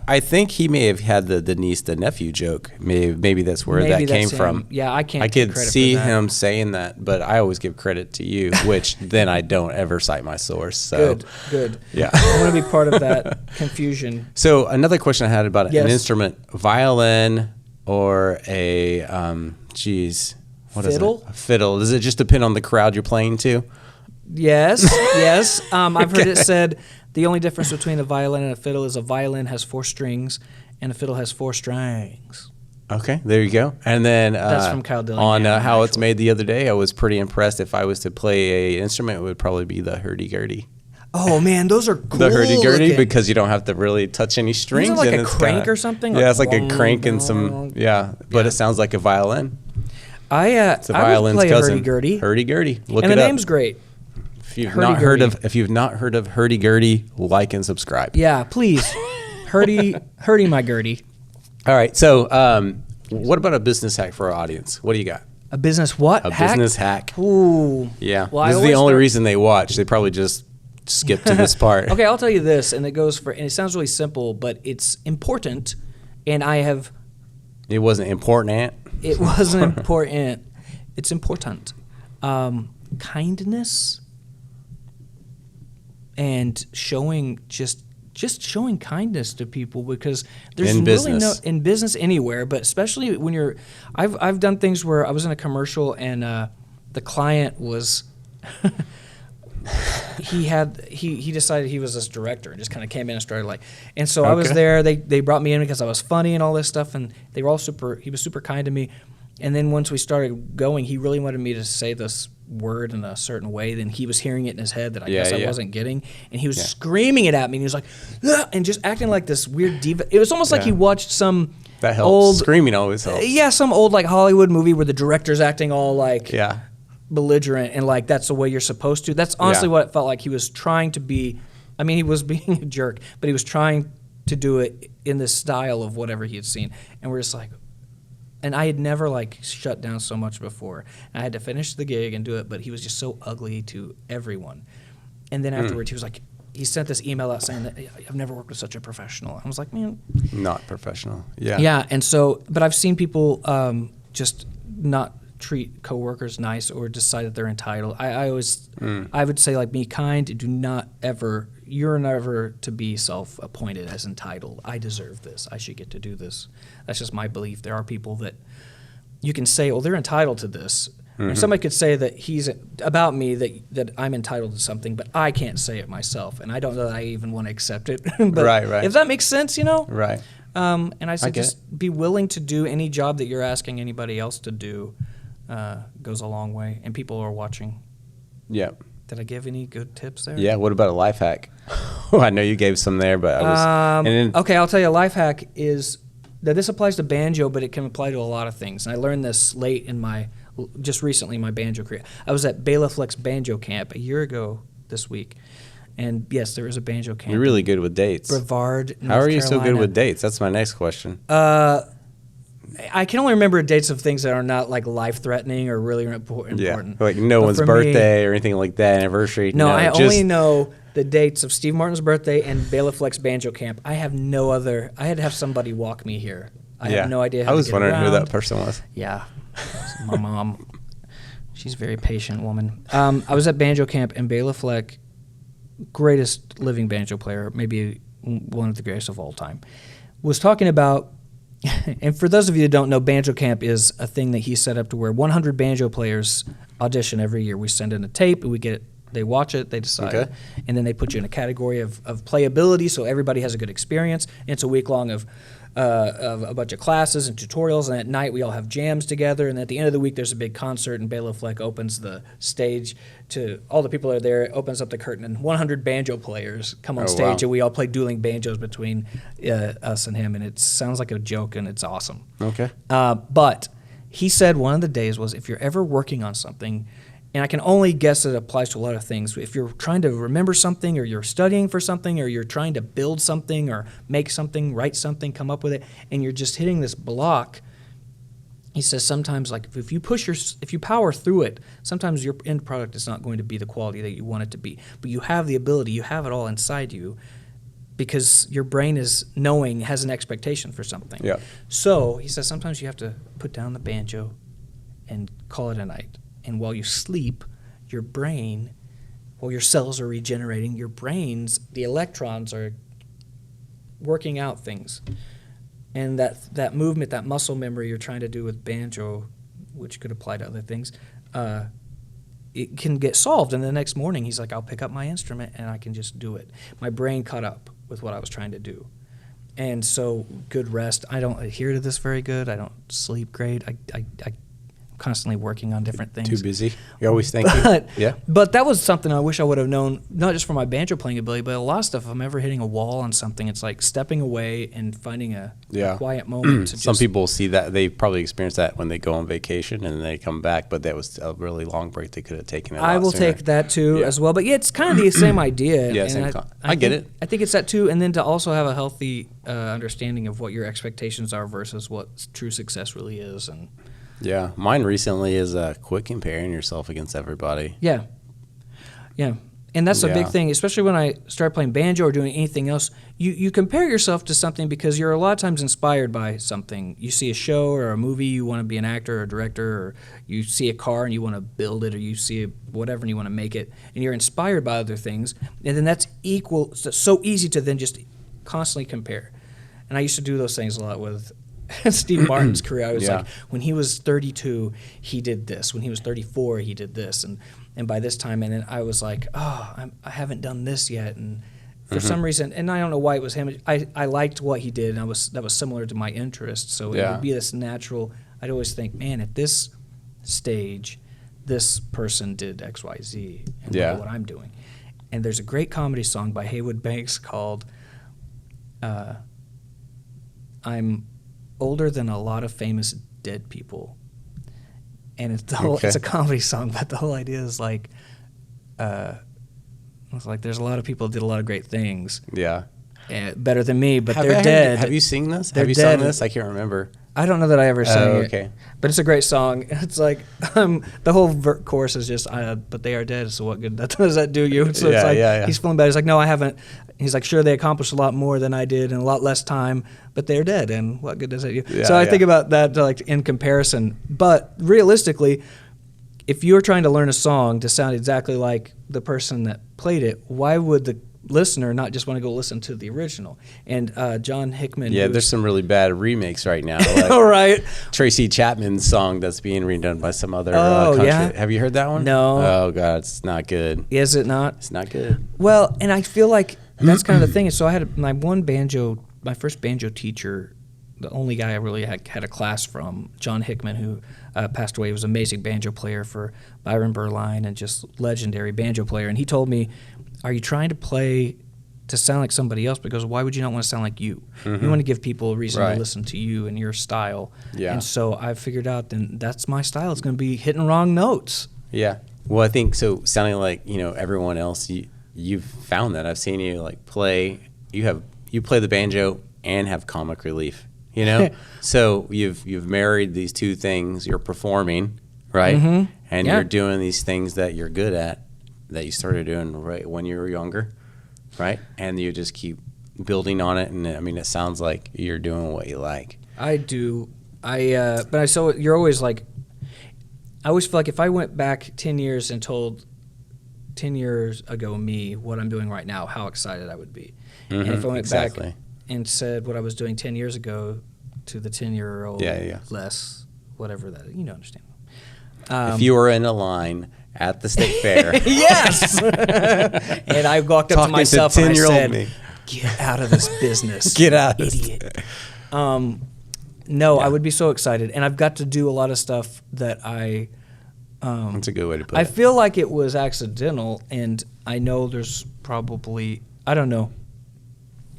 I think he may have had the niece to nephew joke. Maybe that's where that came from. Yeah, I can't. I could see him saying that, but I always give credit to you, which then I don't ever cite my source. So good. Yeah, I want to be part of that confusion. So another question I had about an instrument: violin or a fiddle? A fiddle. Does it just depend on the crowd you're playing to? Yes. I've heard it said. The only difference between a violin and a fiddle is a violin has 4 strings and a fiddle has 4 strings. Okay, there you go. And then that's from Kyle Dillingham. On How It's Made the other day, I was pretty impressed. If I was to play an instrument, it would probably be the hurdy-gurdy. Oh, man, those are cool. The hurdy-gurdy, because you don't have to really touch any strings. Is it like a crank or something? Yeah, it's like a crank and some, but it sounds like a violin. It's a violin's cousin. Hurdy-gurdy. Hurdy-gurdy. Look it up. And the name's great. If you've not heard of hurdy-gurdy, like and subscribe. Yeah, please. hurdy my gurdy. All right. So, what about a business hack for our audience? What do you got? A business what? Business hack. Ooh. Yeah. Well, this is the only reason they watch. They probably just skip to this part. Okay, I'll tell you this, and it sounds really simple, but it's important, and It wasn't important. It wasn't important. It's important. Kindness. And showing just showing kindness to people, because there's in business anywhere, but especially when I've done things where I was in a commercial and the client was he decided he was this director and just kind of came in and started and so I was there. They brought me in because I was funny and all this stuff, and they were all he was super kind to me. And then once we started going, he really wanted me to say this word in a certain way. Then he was hearing it in his head that I guess I wasn't getting. And he was screaming it at me. And he was like, "Ugh," and just acting like this weird diva. It was almost like he watched some that helps. Screaming always helps. Yeah, some old Hollywood movie where the director's acting all belligerent and that's the way you're supposed to. That's honestly what it felt like. He was trying to be, he was being a jerk, but he was trying to do it in the style of whatever he had seen. And we're just like, and I had never shut down so much before. I had to finish the gig and do it, but he was just so ugly to everyone. And then afterwards, he sent this email out saying that I've never worked with such a professional. I was like, man, not professional. Yeah. Yeah, and so, but I've seen people just not treat coworkers nice or decide that they're entitled. I always, I would say be kind. Do not ever. You're never to be self-appointed as entitled. I deserve this. I should get to do this. That's just my belief. There are people that you can say, they're entitled to this. Mm-hmm. And somebody could say that he's about me, that I'm entitled to something, but I can't say it myself. And I don't know that I even want to accept it. But right. If that makes sense, Right. And I said just be willing to do any job that you're asking anybody else to do goes a long way. And people are watching. Yeah. Did I give any good tips there? Yeah. What about a life hack? I know you gave some there, but I was. Okay, I'll tell you. A life hack is that this applies to banjo, but it can apply to a lot of things. And I learned this late in just recently my banjo career. I was at Bela Fleck's banjo camp a year ago this week, and yes, there is a banjo camp. You're really good with dates. Brevard, North How are you Carolina. so good with dates? That's my next question. I can only remember dates of things that are not life-threatening or really important. Yeah, like no one's birthday or anything like that, anniversary. No, I only know the dates of Steve Martin's birthday and Bela Fleck's banjo camp. I have no other. I had to have somebody walk me here. I have no idea how to get around. I was wondering who that person was. Yeah, my mom. She's a very patient woman. I was at banjo camp, and Bela Fleck, greatest living banjo player, maybe one of the greatest of all time, was talking about. And for those of you that don't know, Banjo Camp is a thing that he set up to where 100 banjo players audition every year. We send in a tape, and we get They watch it, they decide, and then they put you in a category of playability, so everybody has a good experience. And it's a week long of a bunch of classes and tutorials, and at night we all have jams together, and at the end of the week there's a big concert, and Bela Fleck opens the stage to all the people that are there, it opens up the curtain, and 100 banjo players come on stage, and we all play dueling banjos between us and him, and it sounds like a joke, and it's awesome. Okay. But he said one of the days was, if you're ever working on something, and I can only guess that it applies to a lot of things. If you're trying to remember something, or you're studying for something, or you're trying to build something, or make something, write something, come up with it, and you're just hitting this block, he says sometimes, like, if you power through it, sometimes your end product is not going to be the quality that you want it to be. But you have the ability, you have it all inside you, because your brain has an expectation for something. Yeah. So he says sometimes you have to put down the banjo and call it a night. And while you sleep, your brain, while your cells are regenerating, your brains, the electrons are working out things. And that movement, that muscle memory you're trying to do with banjo, which could apply to other things, it can get solved. And the next morning, he's like, I'll pick up my instrument and I can just do it. My brain caught up with what I was trying to do. And so good rest. I don't adhere to this very good. I don't sleep great. I constantly working on different things. Too busy? You're always thinking? Yeah. But that was something I wish I would have known, not just for my banjo playing ability, but a lot of stuff. If I'm ever hitting a wall on something, it's like stepping away and finding a quiet moment. To Some people see that. They probably experience that when they go on vacation and they come back, but that was a really long break they could have taken it. I will take that too as well. But yeah, it's kind of the same idea. Yeah, I get it. I think it's that too. And then to also have a healthy understanding of what your expectations are versus what true success really is. And yeah, mine recently is quit comparing yourself against everybody. Yeah. And that's a big thing, especially when I start playing banjo or doing anything else. You compare yourself to something because you're a lot of times inspired by something. You see a show or a movie, you want to be an actor or a director, or you see a car and you want to build it, or you see whatever and you want to make it, and you're inspired by other things. And then that's so easy to then just constantly compare. And I used to do those things a lot with Steve Martin's career. I was like, when he was 32, he did this. When he was 34, he did this. And by this time, and then I was like, I haven't done this yet. And for some reason, and I don't know why it was him, I liked what he did, and that was similar to my interest. So it would be this natural, I'd always think, man, at this stage, this person did X, Y, Z, and look at what I'm doing. And there's a great comedy song by Haywood Banks called I'm Older Than a Lot of Famous Dead People. And it's a comedy song, but the whole idea is like, it's like there's a lot of people that did a lot of great things. Yeah. Better than me, but they're dead. Have you seen this? Have you sung this? I can't remember. I don't know that I ever sang it. But it's a great song. It's like the whole chorus is just, but they are dead, so what good does that do you? So it's like he's feeling bad. He's like, no, I haven't. He's like, sure, they accomplished a lot more than I did in a lot less time, but they're dead, and what good does that do? So I think about that like in comparison. But realistically, if you're trying to learn a song to sound exactly like the person that played it, why would the listener not just want to go listen to the original? And John Hickman. Yeah, there's some really bad remakes right now. Like right. Tracy Chapman's song that's being redone by some other country. Yeah? Have you heard that one? No. Oh, God, it's not good. Is it not? It's not good. Well, and I feel like that's kind of the thing. So I had my first banjo teacher, the only guy I really had a class from, John Hickman, who passed away. He was an amazing banjo player for Byron Berline and just legendary banjo player. And he told me, are you trying to play to sound like somebody else? Because why would you not want to sound like you? You want to give people a reason to listen to you and your style. Yeah. And so I figured out then that's my style. It's going to be hitting wrong notes. Yeah. Well, I think so. Sounding like everyone else, you've found that. I've seen you like play. You play the banjo and have comic relief. So you've married these two things. You're performing, right? And you're doing these things that you're good at, that you started doing right when you were younger, right? And you just keep building on it. And I mean, it sounds like you're doing what you like. I do. So you're always like, I always feel like if I went back 10 years and told 10 years ago me what I'm doing right now, how excited I would be. And if I went back and said what I was doing 10 years ago to the 10-year-old less, whatever that, understand. If you were in a line at the state fair. Yes. And I walked up to myself and I said, get out of this business. Get out, idiot. No, I would be so excited. And I've got to do a lot of stuff that I... that's a good way to put it. I feel like it was accidental, and I know there's probably... I don't know.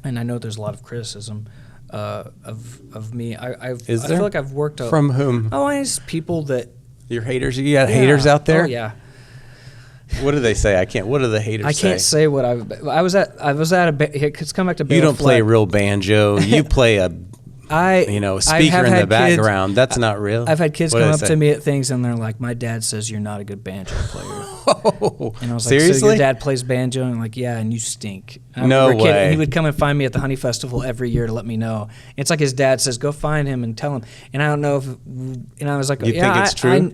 And I know there's a lot of criticism of me. I feel like I've worked... From whom? Oh, it's people that... Your haters? You got haters out there? Oh, yeah. What do they say? What do the haters say? I can't say what I was at it's come back to you don't play real banjo. You play a speaker in the background. That's not real. I've had kids come up to me at things and they're like, my dad says you're not a good banjo player. Oh, and I was seriously? like, so your dad plays banjo? And I'm like, yeah, and you stink. No way. He would come and find me at the Honey Festival every year to let me know. It's like his dad says, go find him and tell him. And I don't know if, and I was like, you think it's true?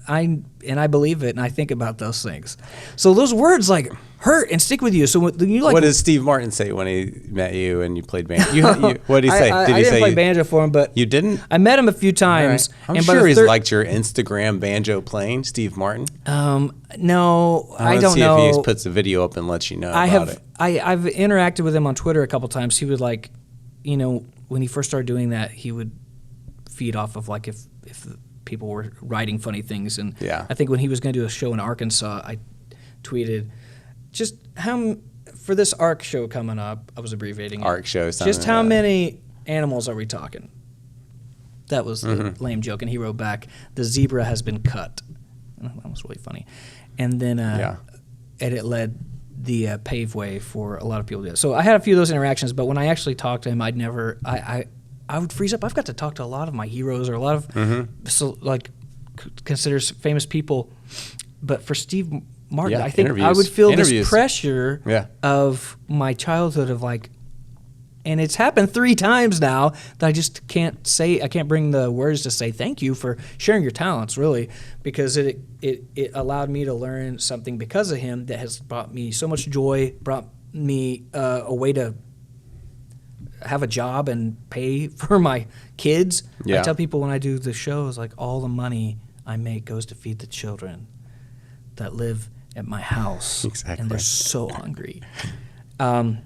I believe it, and I think about those things. So those words like hurt and stick with you. So when you like, what does Steve Martin say when he met you and you played banjo? What did he say? I didn't play banjo for him, but you didn't. I met him a few times. Right. I'm sure he's liked your Instagram banjo playing, Steve Martin. No, I don't see know. If he puts a video up and lets you know about it. I've interacted with him on Twitter a couple times. He would like, when he first started doing that, he would feed off of like if people were writing funny things. And I think when he was going to do a show in Arkansas, I tweeted just for this ARC show coming up, I was abbreviating ARC show. Just how many animals are we talking? That was the lame joke. And he wrote back, the zebra has been cut. That was really funny. And then and it led the paveway for a lot of people to do it. So I had a few of those interactions, but when I actually talked to him, I would freeze up. I've got to talk to a lot of my heroes or a lot of considered famous people. But for Steve Martin, I think I would feel this pressure of my childhood of like, and it's happened 3 times now that I just can't say, I can't bring the words to say thank you for sharing your talents, really, because it allowed me to learn something because of him that has brought me so much joy, brought me a way to have a job and pay for my kids. I tell people when I do the shows, like, all the money I make goes to feed the children that live at my house. Exactly. And they're so hungry. But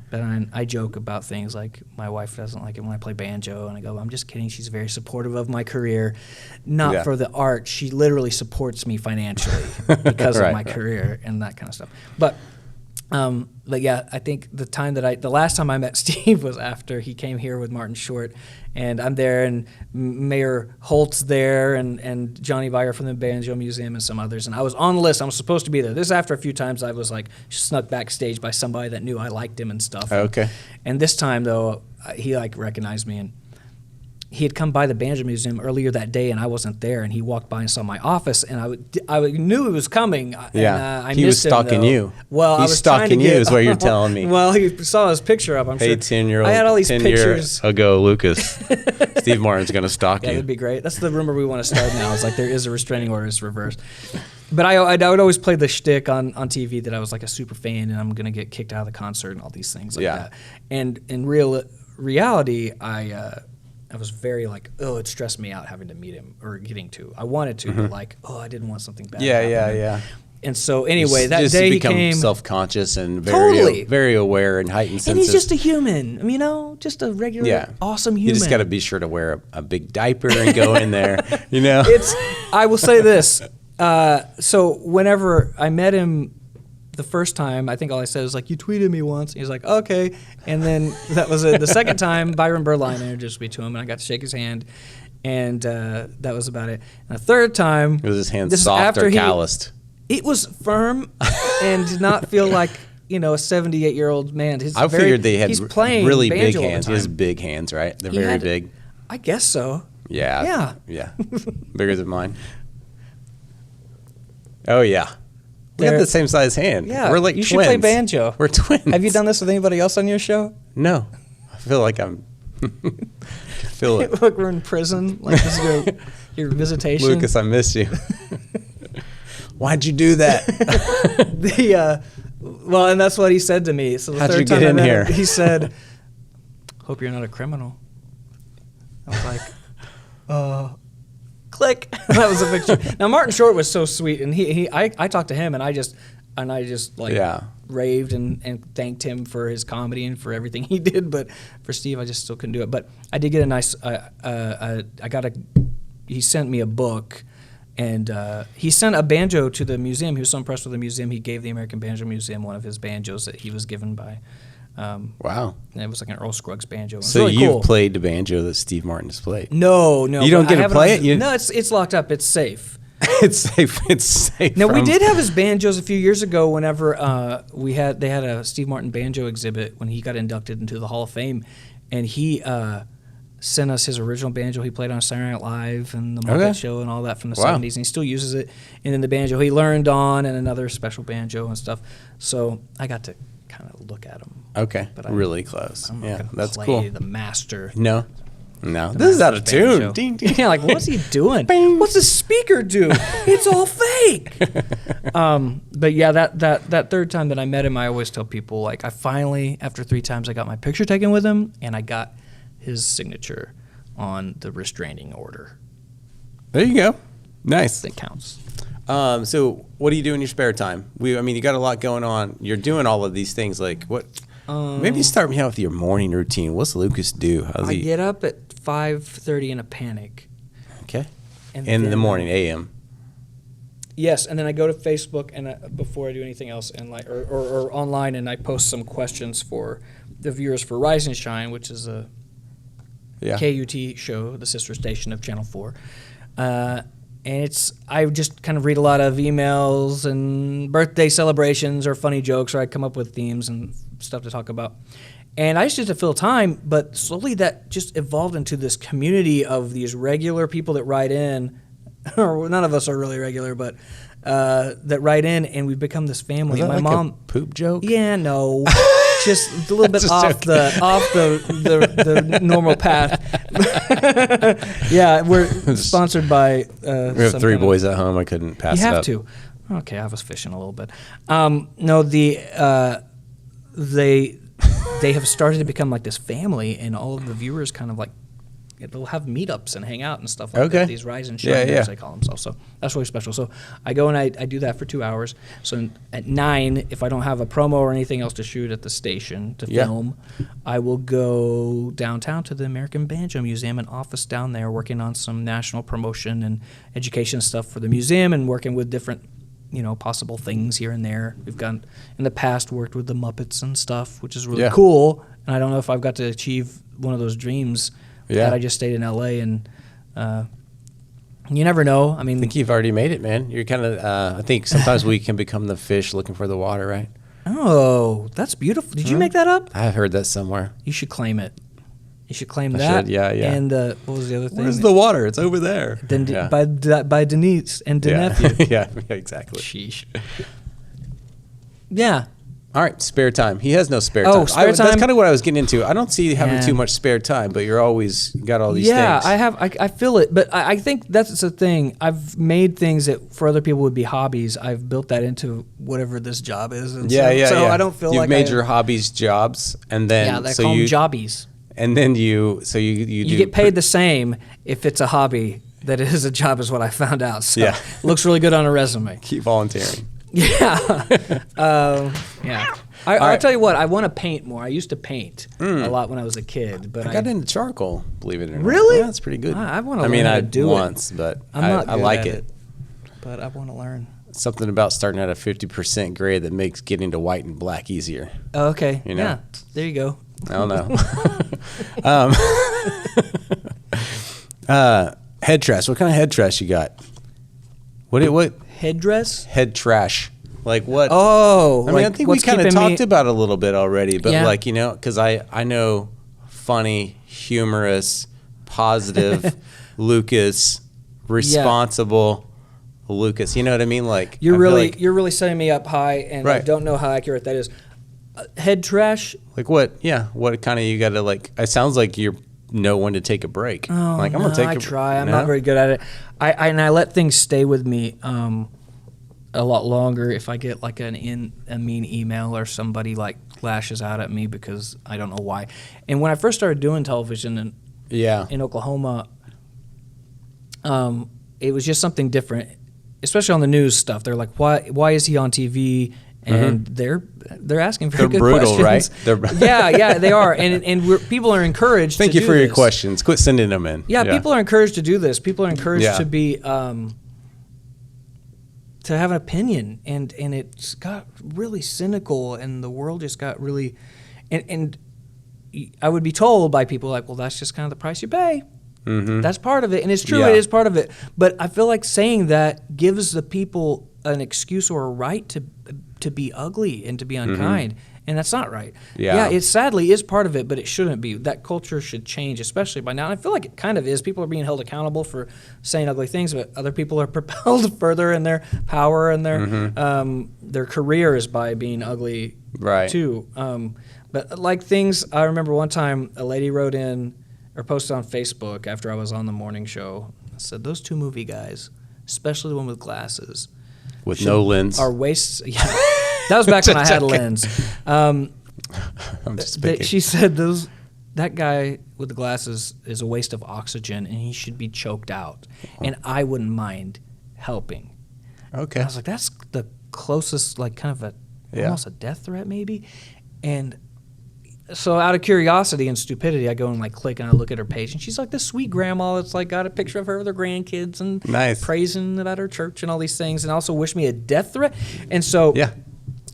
I joke about things like my wife doesn't like it when I play banjo, and I go, I'm just kidding. She's very supportive of my career, not for the art. She literally supports me financially because of my career and that kind of stuff. But yeah, I think the last time I met Steve was after he came here with Martin Short, and I'm there, and Mayor Holt's there, and Johnny Beyer from the Banjo Museum, and some others, and I was on the list. I was supposed to be there. This after a few times I was like snuck backstage by somebody that knew I liked him and stuff. Okay. And this time though, he like recognized me, and he had come by the Banjo Museum earlier that day, and I wasn't there. And he walked by and saw my office, and I knew he was coming. Yeah, and, he was stalking you. Well, he's stalking you, is what you're telling me. Well, he saw his picture up. I'm sure. 10-year-old. I had all these pictures ago, Lucas. Steve Martin's gonna stalk you. That'd be great. That's the rumor we want to start now. It's like there is a restraining order. It's reversed. But I would always play the shtick on TV that I was like a super fan, and I'm gonna get kicked out of the concert and all these things like that. And in reality, I was very like, it stressed me out having to meet him or getting to. I wanted to, but like, I didn't want something bad. Yeah. And so anyway, that day he came self-conscious and very aware and heightened senses. And he's just a human, just a regular, awesome human. You just got to be sure to wear a big diaper and go in there. I will say this. So whenever I met him the first time, I think all I said was like, you tweeted me once. He's like, okay. And then that was it. The second time, Byron Berline introduced me to him, and I got to shake his hand. And that was about it. And the third time... Was his hand soft or calloused? It was firm and did not feel like, a 78-year-old man. I figured they had really big hands. He has big hands, right? They're very big. I guess so. Yeah. Bigger than mine. Oh, yeah. We have the same size hand. Yeah, we're like you twins. should play banjo. We're twins. Have you done this with anybody else on your show? No. I feel like I'm... feel it. Look, we're in prison. Like this is your visitation. Lucas, I miss you. Why'd you do that? Well, and that's what he said to me. So the How'd third you get time in here? He said, "Hope you're not a criminal." I was like, Click. That was a picture. Now Martin Short was so sweet, and I talked to him, and I just like raved and thanked him for his comedy and for everything he did. But for Steve, I just still couldn't do it. But I did get a nice. He sent me a book, and he sent a banjo to the museum. He was so impressed with the museum. He gave the American Banjo Museum one of his banjos that he was given by. Wow. And it was like an Earl Scruggs banjo. So really you've played the banjo that Steve Martin has played? No. You don't get to play it? No, it's locked up. It's safe. It's safe. No, we did have his banjos a few years ago whenever they had a Steve Martin banjo exhibit when he got inducted into the Hall of Fame, and he sent us his original banjo he played on Saturday Night Live and the Muppet Show and all that from the 70s, and he still uses it. And then the banjo he learned on, and another special banjo and stuff. So I got to kind of look at him. Okay, but really close. I'm not that's play cool. The master. No, this is out of tune. Ding, ding. Yeah, like what's he doing? What's the speaker do? It's all fake. But yeah, that third time that I met him, I always tell people like I finally, after 3 times, I got my picture taken with him, and I got his signature on the restraining order. There you go. Nice. That counts. So what do you do in your spare time? You got a lot going on. You're doing all of these things. Like what? Maybe start me out with your morning routine. What's Lucas do? I get up at 5:30 in a panic. Okay. In the morning, a.m. Yes, and then I go to Facebook and before I do anything else, and or online, and I post some questions for the viewers for Rise and Shine, which is a KUT show, the sister station of Channel 4. And I just kind of read a lot of emails and birthday celebrations or funny jokes, or I come up with themes and stuff to talk about. And I used to fill time, but slowly that just evolved into this community of these regular people that write in, or none of us are really regular, but that write in, and we've become this family. Was that My mom, a poop joke? Yeah, no. Just a little bit off the normal path. Yeah, we're sponsored by. We have 3 boys at home. I couldn't pass it up. You have to. Okay, I was fishing a little bit. No, they have started to become like this family, and all of the viewers kind of like they'll have meetups and hang out and stuff like that. These Rise and Shine, as they call themselves. So that's really special. So I go and I do that for 2 hours. So at 9, if I don't have a promo or anything else to shoot at the station to film, I will go downtown to the American Banjo Museum, an office down there, working on some national promotion and education stuff for the museum, and working with different possible things here and there. We've in the past worked with the Muppets and stuff, which is really cool. And I don't know if I've got to achieve one of those dreams. I just stayed in L.A. and you never know. I think you've already made it, man. You're kind of. I think sometimes we can become the fish looking for the water, right? Oh, that's beautiful. Did you make that up? I've heard that somewhere. You should claim it. You should claim that. Yeah. And what was the other thing? Where's the water? It's over there. By Denise and Denephew. Yeah, exactly. Sheesh. Yeah. All right, spare time. He has no spare time. Spare time. That's kind of what I was getting into. I don't see you having too much spare time, but you're always got all these things. Yeah, I have. I feel it, but I think that's the thing. I've made things that for other people would be hobbies. I've built that into whatever this job is. And so I don't feel You've made your hobbies jobs, and then they call them jobbies. And then you get paid the same if it's a hobby that it is a job, is what I found out. So it looks really good on a resume. Keep volunteering. Yeah. I'll tell you what, I want to paint more. I used to paint a lot when I was a kid, but I got into charcoal, believe it or not. Really? Yeah, it's pretty good. I want to learn how to do it. once, but I'm not I good like at it. But I want to learn. Something about starting at a 50% grade that makes getting to white and black easier. Oh, okay. Yeah, there you go. I don't know. Head trash. What kind of head trash you got? What? Headdress? Head trash. Like what? Oh, I think we kind of talked about it a little bit already, but because I know funny, humorous, positive Lucas, responsible Lucas. You know what I mean? Like you're really setting me up high, and I don't know how accurate that is. Head trash. Like what? Yeah. What kind of you got to like? It sounds like you're know when to take a break. Oh, I'm gonna take. I try. I'm not very good at it. I let things stay with me a lot longer if I get like a mean email or somebody like lashes out at me because I don't know why. And when I first started doing television in Oklahoma, it was just something different, especially on the news stuff. They're like, why is he on TV? And they're asking very good brutal, questions. Right? Yeah, they are. And people are encouraged Thank to you do for your this. questions. Quit sending them in. Yeah, people are encouraged to do this. People are encouraged to be to have an opinion, and it's got really cynical, and the world just got really, and I would be told by people like, well, that's just kind of the price you pay. That's part of it, and it's true, it is part of it. But I feel like saying that gives the people an excuse or a right to be ugly and to be unkind, and that's not right. Yeah, it sadly is part of it, but it shouldn't be. That culture should change, especially by now. And I feel like it kind of is. People are being held accountable for saying ugly things, but other people are propelled further in their power and their careers by being ugly too. But like things, I remember one time a lady wrote in or posted on Facebook after I was on the morning show. I said, those two movie guys, especially the one with glasses, with no lens, are wastes. Yeah. That was back when I had a lens. I'm just picking. She said that guy with the glasses is a waste of oxygen, and he should be choked out. And I wouldn't mind helping. Okay. And I was like, that's the closest, like kind of almost a death threat maybe. And so out of curiosity and stupidity, I go and like click and I look at her page, and she's like this sweet grandma that's like got a picture of her with her grandkids and praising about her church and all these things, and also wish me a death threat. And so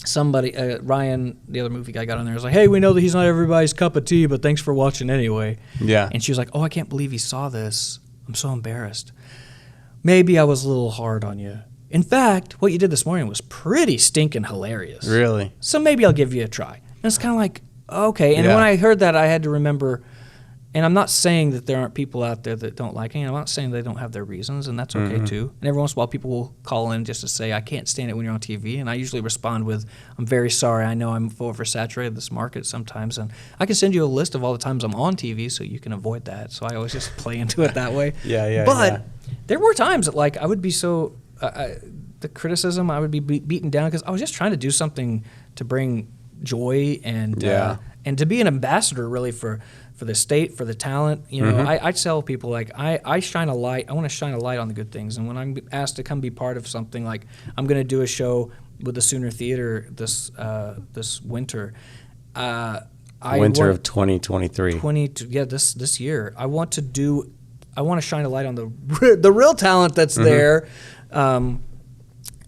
somebody, Ryan, the other movie guy, got on there and was like, hey, we know that he's not everybody's cup of tea, but thanks for watching anyway. Yeah. And she was like, oh, I can't believe he saw this. I'm so embarrassed. Maybe I was a little hard on you. In fact, what you did this morning was pretty stinking hilarious. Really? So maybe I'll give you a try. And it's kind of like, okay. And when I heard that, I had to remember, and I'm not saying that there aren't people out there that don't like it. I'm not saying they don't have their reasons, and that's okay too. And every once in a while, people will call in just to say, I can't stand it when you're on TV. And I usually respond with, I'm very sorry. I know I'm oversaturated this market sometimes. And I can send you a list of all the times I'm on TV so you can avoid that. So I always just play into it that way. But there were times that like I would be so, the criticism, I would be beaten down because I was just trying to do something to bring joy and to be an ambassador really for the state, for the talent. You know, I tell people like I shine a light. I want to shine a light on the good things. And when I'm asked to come be part of something, like I'm going to do a show with the Sooner Theater this winter. Winter of 2023. This year. I want to shine a light on the real talent that's there.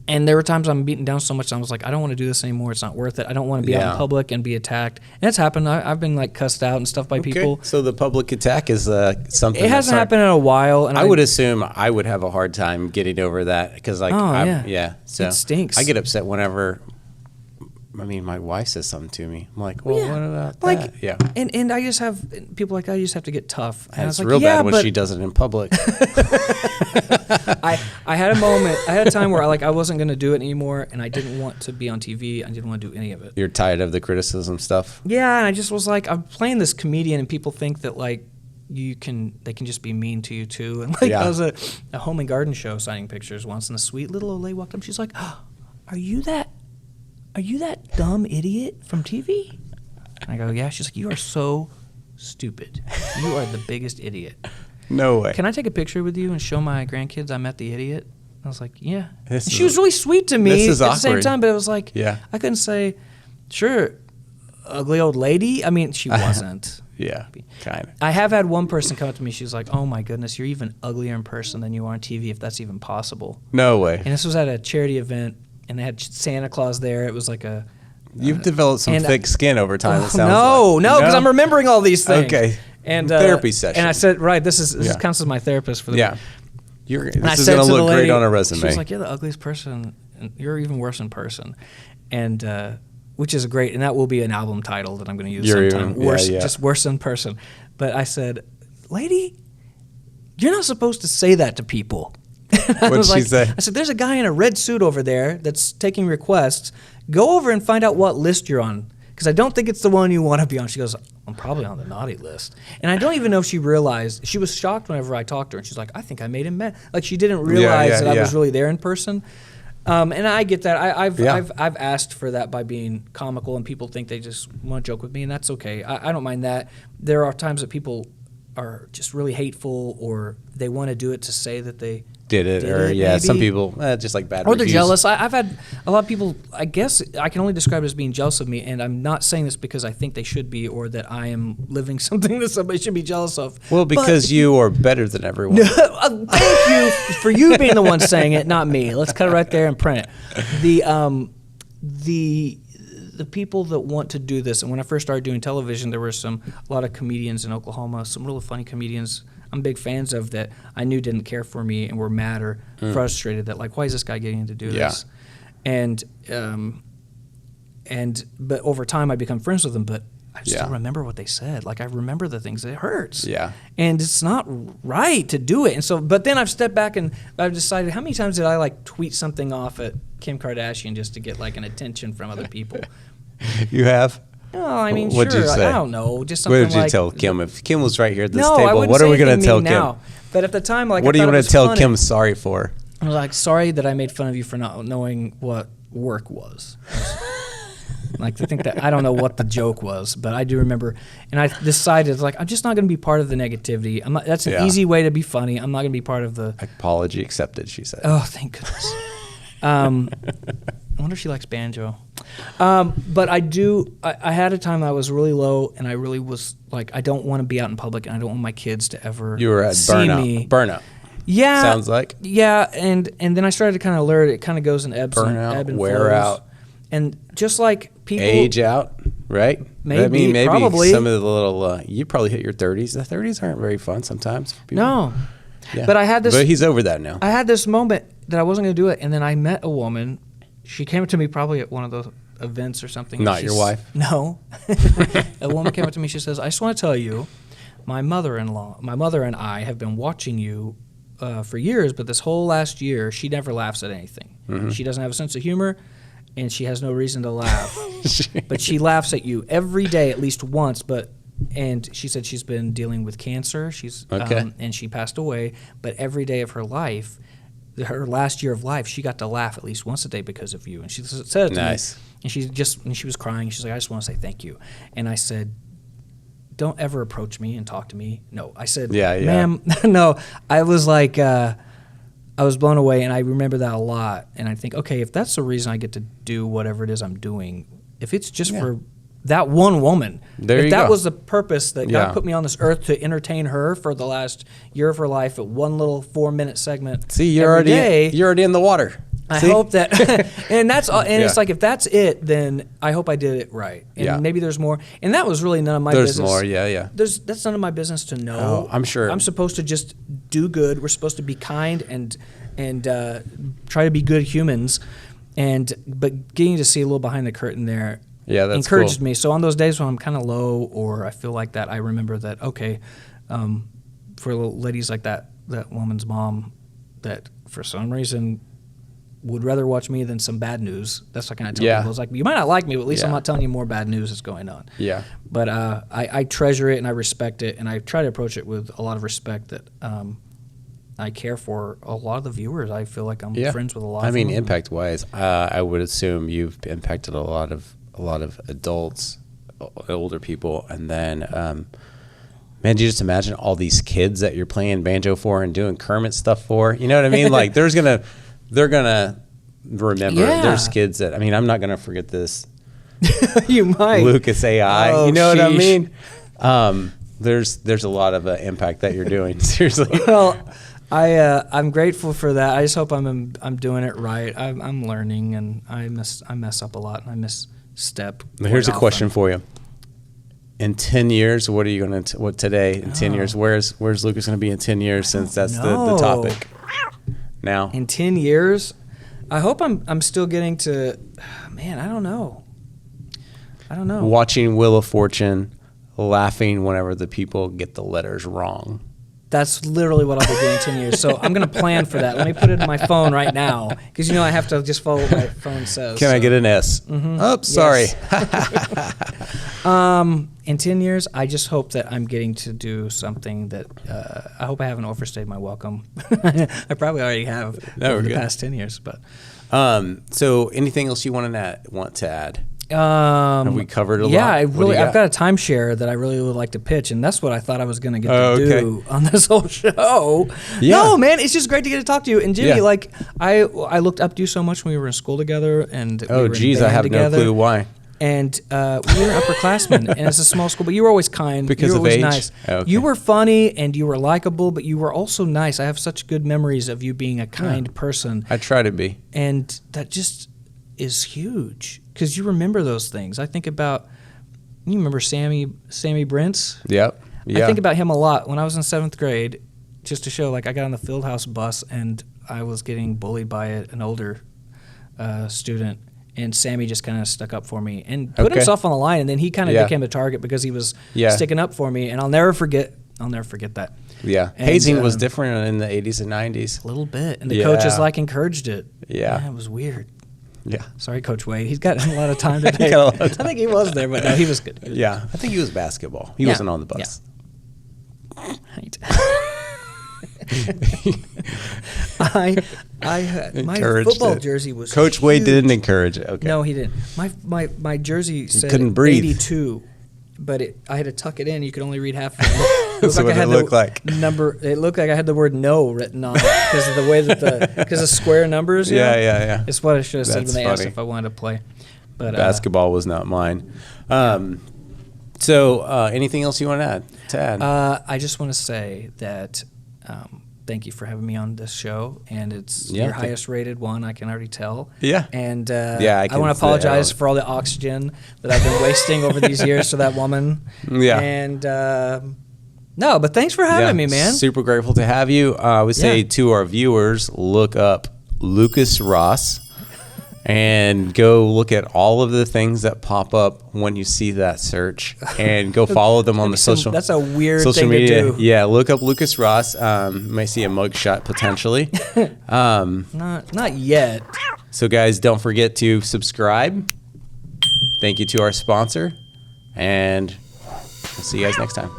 And there were times I'm beaten down so much I was like, I don't want to do this anymore. It's not worth it. I don't want to be out in public and be attacked. And it's happened. I've been like cussed out and stuff by people. So the public attack is something. It hasn't happened in a while. And I would assume I would have a hard time getting over that because so it stinks. I get upset whenever. I mean, my wife says something to me. I'm like, well, what about that? Yeah. And I just have people like, I just have to get tough. And it's real bad when she does it in public. I had a moment. I had a time where I wasn't going to do it anymore, and I didn't want to be on TV. I didn't want to do any of it. You're tired of the criticism stuff? Yeah, and I just was like, I'm playing this comedian, and people think that like they can just be mean to you too. And like I was at a home and garden show signing pictures once, and a sweet little old lady walked up. She's like, oh, Are you that dumb idiot from TV? And I go, yeah. She's like, you are so stupid. You are the biggest idiot. No way. Can I take a picture with you and show my grandkids I met the idiot? I was like, yeah. And she was really sweet to me at the same time, but it was like, I couldn't say, sure, ugly old lady. I mean, she wasn't. Yeah, kind of. I have had one person come up to me. She's like, oh my goodness, you're even uglier in person than you are on TV, if that's even possible. No way. And this was at a charity event, and they had Santa Claus there. It was like a... You've developed some thick skin over time, it sounds no, because I'm remembering all these things. Okay. And therapy session. And I said, right, this counts as my therapist for the this is going to look great on a resume. She was like, you're the ugliest person, and you're even worse in person. And which is great, and that will be an album title that I'm going to use sometime. Just worse in person. But I said, lady, you're not supposed to say that to people. What'd she say? I said, there's a guy in a red suit over there that's taking requests. Go over and find out what list you're on, because I don't think it's the one you want to be on. She goes, I'm probably on the naughty list. And I don't even know if she realized. She was shocked whenever I talked to her, and she's like, I think I made him mad. Like, she didn't realize that I was really there in person. And I get that. I've asked for that by being comical, and people think they just want to joke with me, and that's okay. I don't mind that. There are times that people are just really hateful, or they want to do it to say that they did it, or maybe. Some people just like bad or reviews. they're jealous. I've had a lot of people, I guess I can only describe it as being jealous of me, and I'm not saying this because I think they should be or that I am living something that somebody should be jealous of. Well, because you are better than everyone. Thank you for you being the one saying it, not me. Let's cut it right there and print it. The people that want to do this, and when I first started doing television, there were a lot of comedians in Oklahoma, some really funny comedians I'm big fans of that I knew didn't care for me and were mad or frustrated that, like, why is this guy getting to do this? And but over time I become friends with them, but I still remember what they said. Like, I remember the things. It hurts. Yeah. And it's not right to do it. And so, but then I've stepped back and I've decided, how many times did I, like, tweet something off at Kim Kardashian just to get, like, an attention from other people? You have? No, I mean, What'd sure. you say? I don't know. Just something What did you like, tell Kim? If Kim was right here at this no, table, I what are we going to tell Kim? Now. But at the time, like, what I do you want to tell funny. Kim sorry for? I was like, sorry that I made fun of you for not knowing what work was. Like, to think that I don't know what the joke was, but I do remember, and I decided, like, I'm just not going to be part of the negativity. I'm not, that's an easy way to be funny. I'm not going to be part of the apology accepted. She said. Oh, thank goodness. I wonder if she likes banjo. But I do. I had a time I was really low, and I really was like, I don't want to be out in public, and I don't want my kids to ever You were at see burnout. me. Burnout. Yeah. Sounds like. Yeah, and then I started to kind of learn it kind of goes in ebbs Burnout, and wear flows. out. And just like people Age out, right? Maybe, I mean, maybe probably. some of the little, you probably hit your 30s. The 30s aren't very fun sometimes for people. No. Yeah. But I had this. But he's over that now. I had this moment that I wasn't going to do it, and then I met a woman. She came up to me probably at one of those events or something. Not your wife? No. A woman came up to me. She says, I just want to tell you, my mother and I have been watching you for years, but this whole last year, she never laughs at anything. Mm-hmm. She doesn't have a sense of humor, and she has no reason to laugh. But she laughs at you every day, at least once. And she said she's been dealing with cancer. And she passed away. But every day of her life, her last year of life, she got to laugh at least once a day because of you. And she said it to me. And she was crying. She's like, I just want to say thank you. And I said, don't ever approach me and talk to me. No. I said, ma'am, no. I was like, I was blown away, and I remember that a lot. And I think, okay, if that's the reason I get to do whatever it is I'm doing, if it's just for that one woman, if that was the purpose that God put me on this earth to entertain her for the last year of her life at one little 4-minute segment. See, you're already in the water. I hope that, and that's all. And it's like, if that's it, then I hope I did it right. And maybe there's more. And that was really none of my business. There's more, yeah. That's none of my business to know. Oh, I'm sure. I'm supposed to just do good. We're supposed to be kind and try to be good humans. But getting to see a little behind the curtain there, that's encouraged cool. me. So on those days when I'm kind of low or I feel like that, I remember that, okay, for ladies like that woman's mom that for some reason would rather watch me than some bad news. That's what I kind of tell people. It's like, you might not like me, but at least I'm not telling you more bad news that's going on. Yeah. But I treasure it and I respect it, and I try to approach it with a lot of respect that I care for a lot of the viewers. I feel like I'm friends with a lot of them. I mean, impact-wise, I would assume you've impacted a lot of adults, older people, and then man, do you just imagine all these kids that you're playing banjo for and doing Kermit stuff for? You know what I mean? Like, they're gonna remember. There's kids that, I mean, I'm not gonna forget this. You might. Lucas AI. Oh, you know what I mean? There's a lot of impact that you're doing. Seriously. Well, I'm grateful for that. I just hope I'm doing it right. I'm learning, and I mess up a lot, and I misstep. Here's a question for you. In 10 years, what are you going to, what today, in 10 years, where's Lucas going to be in 10 years, since that's the topic now? In 10 years, I hope I'm still getting to, man, I don't know. Watching Wheel of Fortune, laughing whenever the people get the letters wrong. That's literally what I'll be doing in 10 years. So I'm going to plan for that. Let me put it in my phone right now, because I have to just follow what my phone says. Can I get an S? Mm-hmm. Oh, sorry. Yes. In 10 years, I just hope that I'm getting to do something that I hope I haven't overstayed my welcome. I probably already have over the past 10 years. But so anything else you want to add? Have we covered a lot? Yeah, I've got a timeshare that I really would like to pitch, and that's what I thought I was going to get to do on this whole show. Yeah. No, man, it's just great to get to talk to you. And Jimmy, like, I looked up to you so much when we were in school together, and we were in I have together. no clue why. And we were upperclassmen, and it's a small school, but you were always kind. Because you were of always age? nice. Oh, okay. You were funny, and you were likable, but you were also nice. I have such good memories of you being a kind person. I try to be. And that just is huge, because you remember those things. I think about, you remember Sammy Brentz? Yep. Yeah. I think about him a lot. When I was in 7th grade, just to show, like, I got on the Fieldhouse bus, and I was getting bullied by an older student. And Sammy just kind of stuck up for me and put himself on the line, and then he kind of became a target because he was sticking up for me, and I'll never forget that. Yeah, and, hazing was different in the 80s and 90s. A little bit, and the coaches encouraged it. Yeah, it was weird. Yeah, sorry, Coach Wade. He's got a lot of time today. I think he was there, but no, he was good. Yeah, I think he was basketball. He wasn't on the bus. Yeah. My football jersey was Coach huge. Wade didn't encourage it. Okay. No, he didn't. My jersey said couldn't breathe. 82, but I had to tuck it in. You could only read half of it. That's what it looked like. It looked like I had the word "no" written on it because of the way that because of square numbers. Yeah. It's what I should have said when they asked if I wanted to play. But basketball was not mine. So, anything else you want to add? I just want to say that thank you for having me on this show, and it's your highest rated one, I can already tell. Yeah. And I want to apologize for all the oxygen that I've been wasting over these years to that woman. Yeah. And no, but thanks for having me, man. Super grateful to have you. I would say to our viewers, look up Lucas Ross. And go look at all of the things that pop up when you see that search, and go follow them on the social. That's a weird social thing media. to do. Yeah, look up Lucas Ross. You may see a mugshot potentially. Not yet. So guys, don't forget to subscribe. Thank you to our sponsor, and we'll see you guys next time.